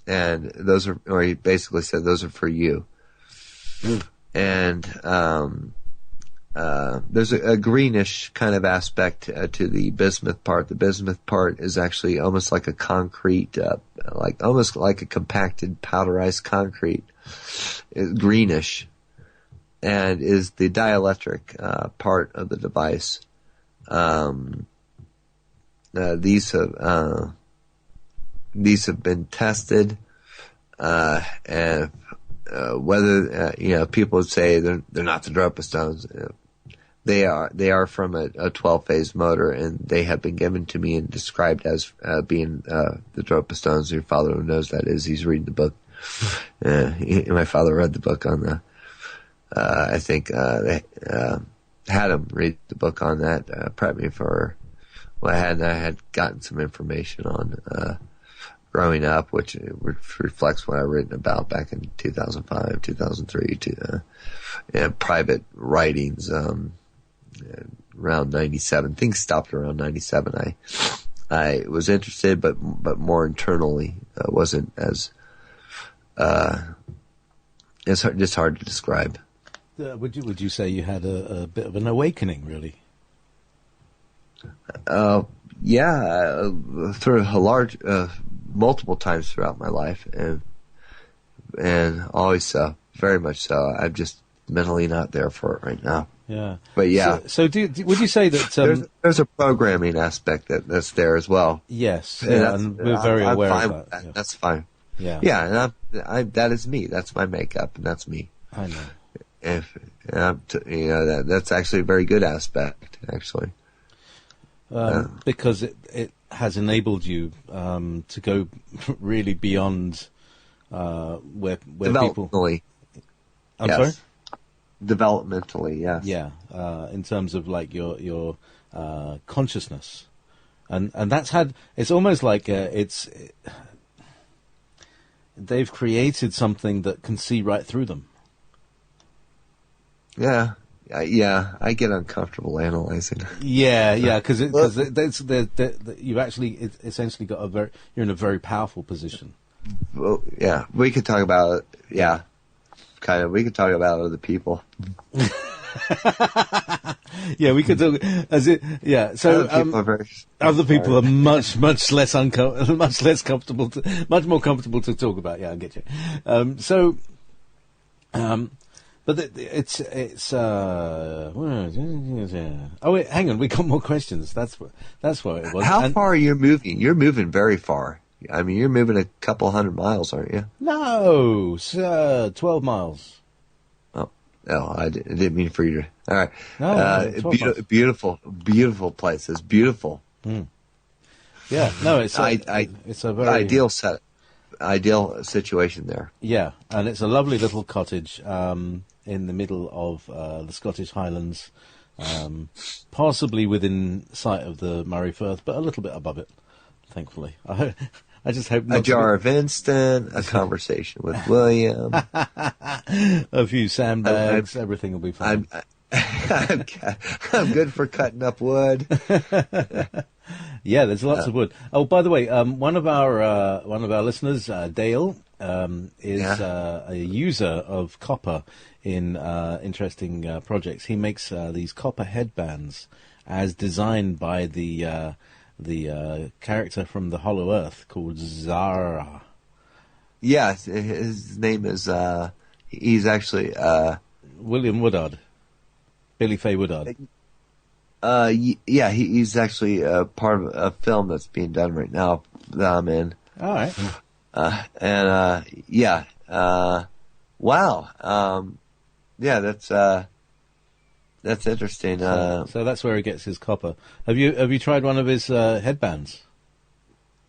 those are, or he basically said, those are for you. And, there's a greenish kind of aspect to the bismuth part. The bismuth part is actually almost like a concrete, almost like a compacted powderized concrete. It's greenish, and is the dielectric, part of the device. These have been tested, and whether people would say they're not the Dropa stones. They are from a 12-phase motor, and they have been given to me and described as being the Dropa stones. Your father knows that is. He's reading the book. My father read the book on the. I think they had him read the book on that. Prepped me for. Well, I had gotten some information on. Growing up, which reflects what I've written about back in 2005, 2003, private writings, around 97. Things stopped around 97. I was interested, but more internally, wasn't as, just hard to describe. Would you say you had a bit of an awakening, really? Yeah, through a large, multiple times throughout my life, and always so, very much so. I'm just mentally not there for it right now. Yeah, but yeah. So would you say that there's a programming aspect that's there as well? Yes, and we're very aware of that. Yeah. That's fine. Yeah, yeah, and that is me. That's my makeup, and that's me. I know. That's actually a very good aspect, actually. Because it has enabled you to go really beyond where developmentally. I'm yes. sorry? Developmentally, yes. Yeah, in terms of like your consciousness, and that's had. It's almost like they've created something that can see right through them. Yeah. Yeah, I get uncomfortable analyzing. Yeah, because you've actually essentially got you're in a very powerful position. Well, yeah, we could talk about it. Yeah, kind of. We could talk about other people. Yeah, we could talk as it. Yeah, so other people are much less comfortable, much more comfortable to talk about. Yeah, I get you. But it's oh wait, hang on, we got more questions. That's what it was. How far are you moving? You're moving very far. I mean, you're moving a couple 100 miles, aren't you? No, sir, 12 miles. Oh, I didn't mean for you to. All right. No, beautiful place. It's beautiful. Mm. Yeah, no, it's a very ideal situation there. Yeah, and it's a lovely little cottage in the middle of the Scottish Highlands, possibly within sight of the Moray Firth, but a little bit above it, thankfully. I just hope not. A jar of instant, a conversation with William, a few sandbags, everything will be fine. I'm good for cutting up wood. Yeah, there's lots of wood. Oh, by the way, one of our listeners, Dale, is a user of copper in interesting projects. He makes these copper headbands as designed by the character from the Hollow Earth called Zara. Yes, his name is. He's actually William Woodard, Billy Fay Woodard. Yeah, he's actually part of a film that's being done right now that I'm in. All right. Wow. Yeah, that's interesting. So that's where he gets his copper. Have you tried one of his headbands?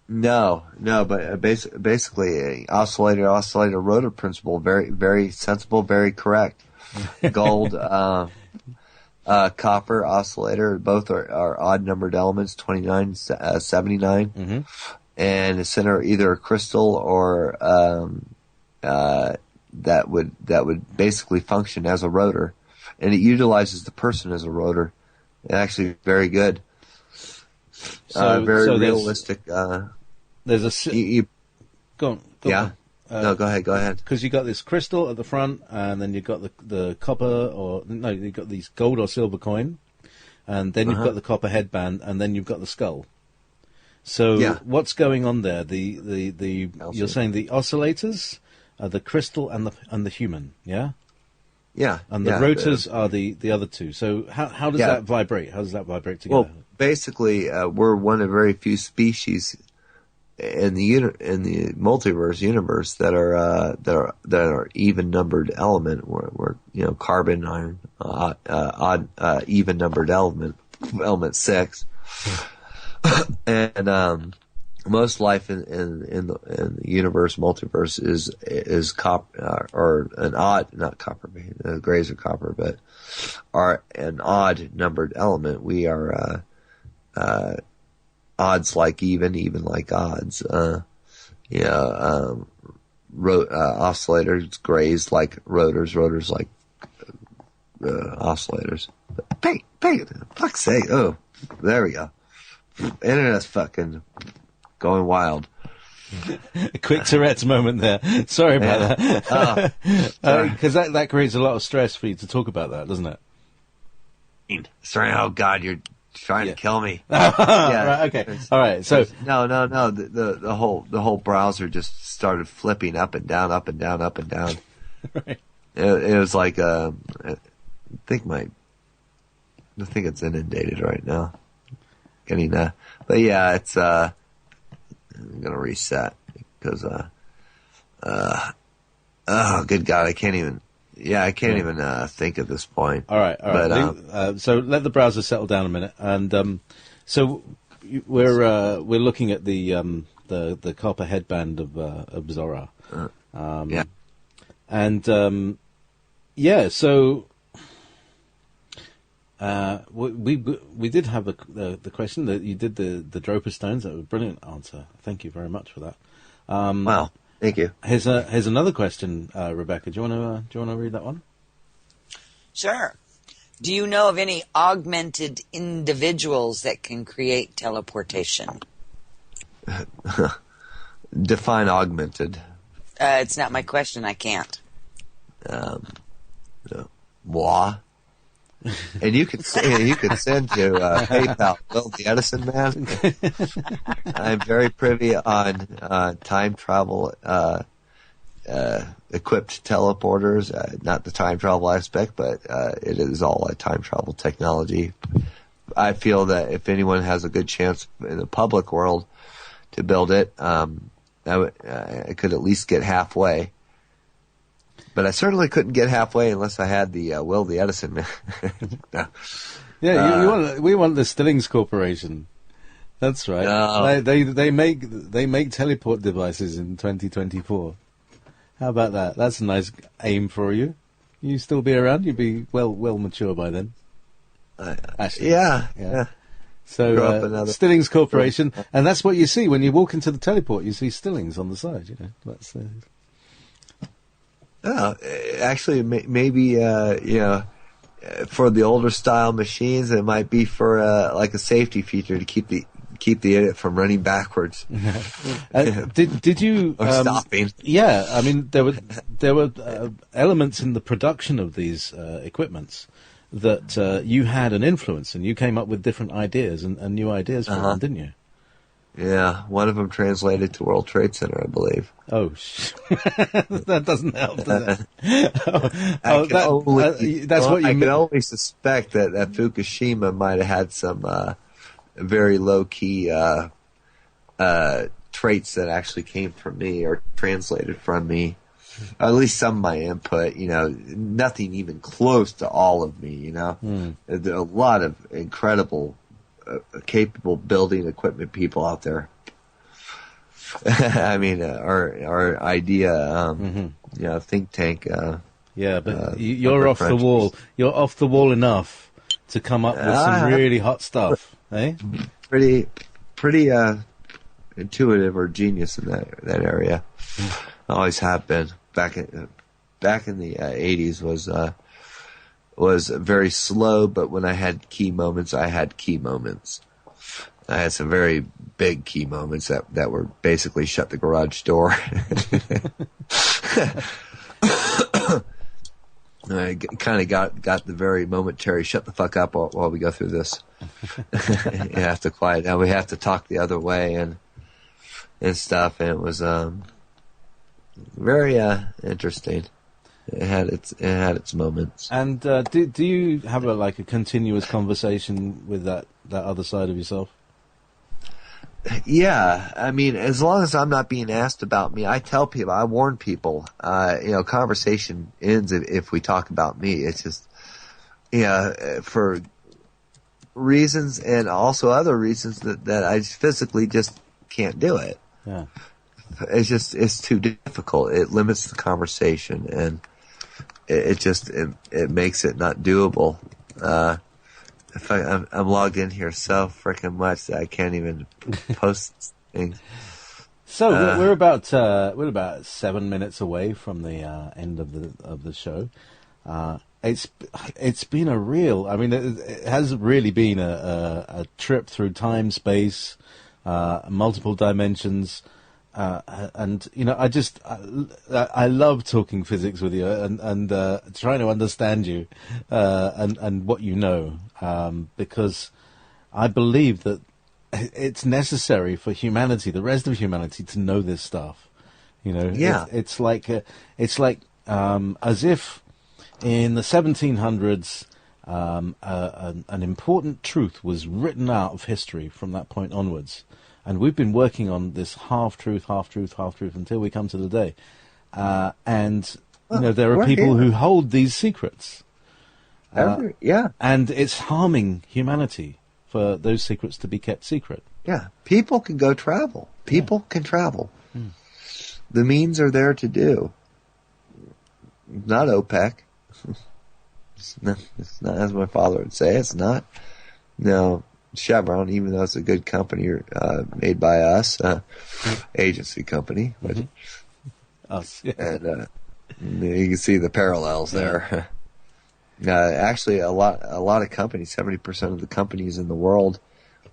No, but basically, oscillator rotor principle, very, very sensible, very correct. Gold, copper oscillator, both are odd numbered elements, 29, 79. Mm-hmm. And the center either a crystal or, that would basically function as a rotor. And it utilizes the person as a rotor. Actually, very good. Very realistic. There's a go on. Yeah. No, go ahead. Because you got this crystal at the front, and then you've got the copper, you've got these gold or silver coin, and then you've got the copper headband, and then you've got the skull. So what's going on there? You're saying the oscillators, the crystal, and the human, yeah. Yeah. And the rotors are the other two. So how does that vibrate? How does that vibrate together? Well, basically, we're one of very few species in the multiverse universe that are even numbered element. We're carbon, iron, odd even numbered element 6, and most life in the universe multiverse is copper or an odd, not copper. The grays are copper, but are an odd numbered element. We are odds like even like odds. Oscillators, grays like rotors like oscillators. Hey, fuck's sake! Oh, there we go. Internet's fucking going wild. A quick Tourette's moment there. Sorry about that. Because that creates a lot of stress for you to talk about that, doesn't it? Sorry. Oh God, you're trying to kill me. Right, okay. All right. So no. The whole browser just started flipping up and down, up and down, up and down. Right. It was like I think it's inundated right now. Getting but yeah, it's I'm gonna reset because oh good God, I can't even think at this point. All right. But, so let the browser settle down a minute, and so we're looking at the copper headband of Zora. So we did have the question that you did the Dropa stones. That was a brilliant answer. Thank you very much for that. Wow, thank you. Here's another question, Rebecca. Do you want to read that one? Sure. Do you know of any augmented individuals that can create teleportation? Define augmented. It's not my question. I can't. Moi. And you could send to PayPal, Will the Edison man. I'm very privy on time travel equipped teleporters. Not the time travel aspect, but it is all a time travel technology. I feel that if anyone has a good chance in the public world to build it, I could at least get halfway. But I certainly couldn't get halfway unless I had the Will the Edison man. No. Yeah, we want the Stillings Corporation. That's right. No. They make teleport devices in 2024. How about that? That's a nice aim for you. You still be around? You'd be well mature by then. Actually, yeah. So Stillings Corporation, and that's what you see when you walk into the teleport. You see Stillings on the side. You know, that's. Actually, maybe for the older style machines, it might be for like a safety feature to keep the idiot from running backwards. Did you or stopping? Yeah, I mean there were elements in the production of these equipments that you had an influence and you came up with different ideas and new ideas for them, didn't you? Yeah, one of them translated to World Trade Center, I believe. Oh, that doesn't help, does it? I can only suspect that Fukushima might have had some very low-key traits that actually came from me or translated from me. Or at least some of my input, nothing even close to all of me, There are a lot of incredible, capable building equipment people out there. I mean, our idea, think tank. But you're off the wall. You're off the wall enough to come up with some really hot stuff, eh? Pretty intuitive or genius in that area. Always have been. Back in the 80s was very slow, but when I had key moments, I had key moments. I had some very big key moments that were basically shut the garage door. I kind of got the very momentary shut the fuck up while we go through this. You have to quiet down. We have to talk the other way and stuff. And it was very interesting. It had its moments. And do you have a continuous conversation with that other side of yourself? Yeah, I mean, as long as I'm not being asked about me, I tell people, I warn people. Conversation ends if we talk about me. It's just, for reasons and also other reasons that I physically just can't do it. Yeah. It's too difficult. It limits the conversation, and it makes it not doable. If I'm logged in here so freaking much that I can't even post things. So we're about 7 minutes away from the end of the show. It's been a real. I mean, it has really been a trip through time, space, multiple dimensions. And I love talking physics with you and trying to understand you and what you know, because I believe that it's necessary for humanity, the rest of humanity, to know this stuff. Yeah. It's like as if in the 1700s an important truth was written out of history from that point onwards. And we've been working on this half-truth until we come to the day. There are people who hold these secrets. And it's harming humanity for those secrets to be kept secret. Yeah. People can go travel. People can travel. The means are there to do. Not OPEC. It's not, as my father would say, it's not. No. Chevron, even though it's a good company made by us, agency company, but us, yeah. And you can see the parallels there. Actually, a lot of companies, 70% of the companies in the world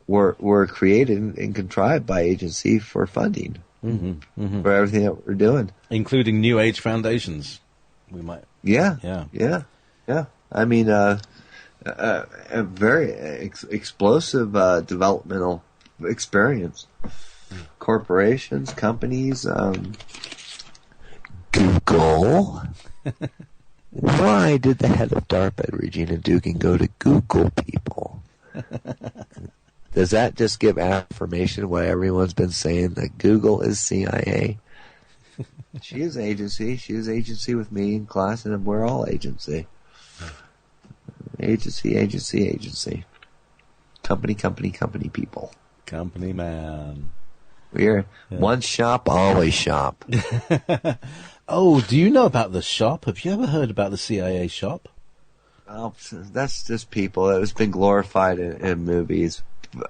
were created and contrived by agency for funding for everything that we're doing, including New Age foundations. We might, yeah. I mean. A very explosive developmental experience. Corporations, companies, Google. Why did the head of DARPA, Regina Dugan, go to Google people? Does that just give affirmation what everyone's been saying, that Google is CIA? She is agency. She is agency with me in class, and we're all agency. Agency. Company, people. Company man. We're one shop, always shop. Oh, do you know about the shop? Have you ever heard about the CIA shop? Well, that's just people. It's been glorified in movies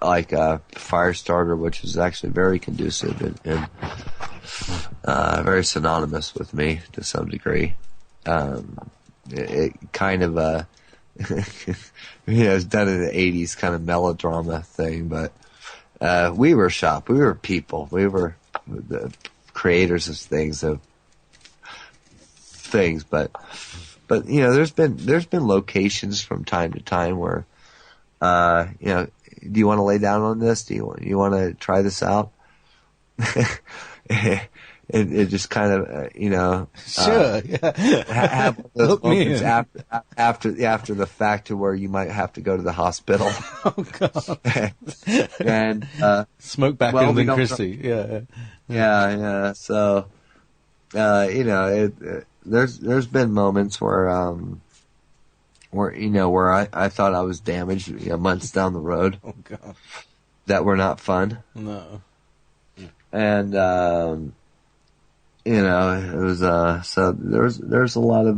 like Firestarter, which is actually very conducive and very synonymous with me to some degree. It kind of it's done in the 80s kind of melodrama thing, but we were shop, we were people, we were the creators of things, but but there's been locations from time to time where, do you want to lay down on this? Do you want to try this out? it just kind of, sure, yeah. have those moments after the fact to where you might have to go to the hospital. Oh God! And smoke back in Christie, yeah. So, there's been moments where I thought I was damaged, months down the road. Oh God! That were not fun. No. And it was so there's a lot of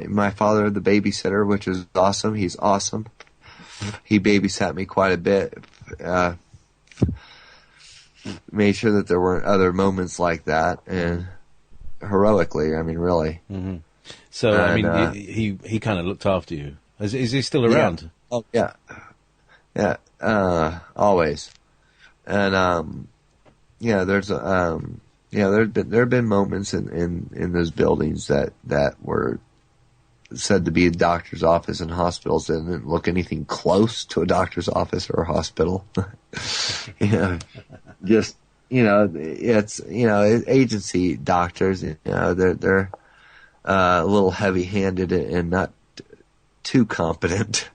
my father, the babysitter, which is awesome. He's awesome. He babysat me quite a bit. Made sure that there weren't other moments like that, and heroically, I mean, really. Mm-hmm. So, and, he kind of looked after you. Is he still around? Yeah. Oh, yeah. Always. And there's there have been moments in those buildings that were said to be a doctor's office, and hospitals that didn't look anything close to a doctor's office or a hospital. It's agency doctors. They're a little heavy-handed and not too competent.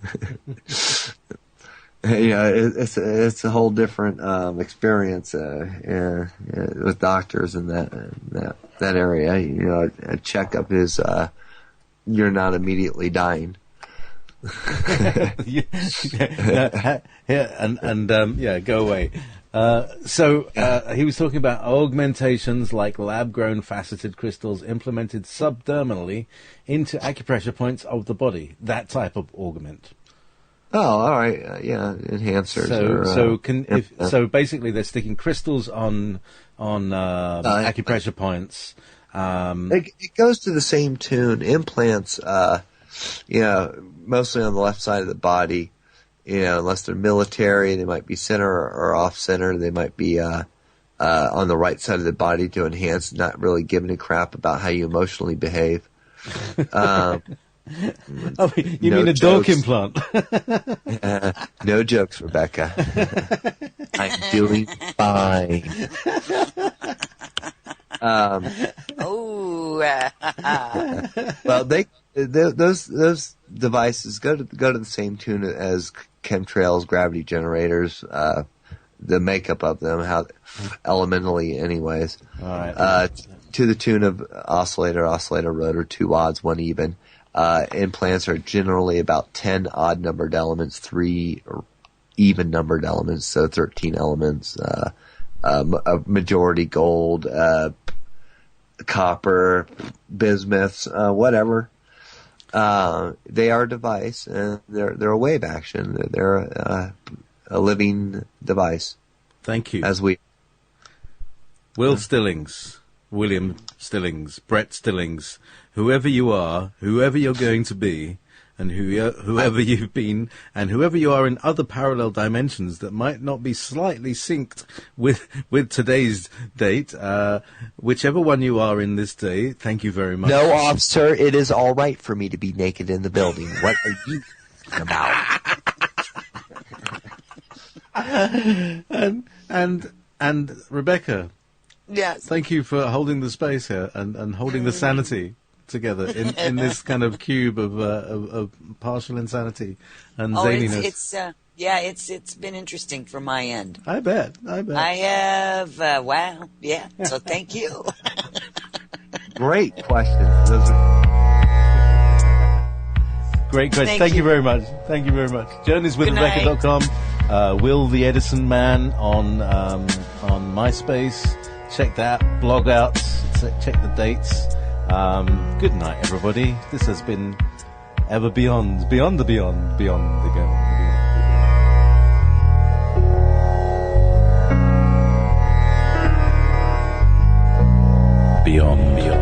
It's a whole different experience with doctors in that area. A checkup is you're not immediately dying. Go away. He was talking about augmentations like lab-grown faceted crystals implemented subdermally into acupressure points of the body. That type of augment. Oh, all right. Enhancers. So basically, they're sticking crystals on acupressure points. It goes to the same tune. Implants, mostly on the left side of the body. Unless they're military, they might be center or off center. They might be on the right side of the body to enhance, not really giving a crap about how you emotionally behave. You mean a dog implant? No jokes, Rebecca. I'm doing fine. Well, those devices go to the same tune as chemtrails, gravity generators, the makeup of them, how elementally, anyways. All right. To the tune of oscillator, rotor, 2 odds, 1 even. Implants are generally about 10 odd numbered elements, 3 even numbered elements, so 13 elements, a majority gold, copper, bismuths, whatever. They are a device, and they're a wave action. They're a living device. Thank you. As we William Stillings, Brett Stillings, whoever you are, whoever you're going to be, and whoever you've been, and whoever you are in other parallel dimensions that might not be slightly synced with today's date, whichever one you are in this day, thank you very much. No, officer, it is all right for me to be naked in the building. What are you talking about? And Rebecca, yes, thank you for holding the space here and holding the sanity together in this kind of cube of partial insanity and zaniness. It's been interesting from my end. I bet. I have, wow, yeah, so thank you. Great questions. Those are great questions. Thank you very much. JourneysWithRebecca.com. Will the Edison Man on MySpace. Check that. Blog out. Check the dates. Good night, everybody. This has been Ever Beyond the Beyond, Beyond the Beyond. Beyond.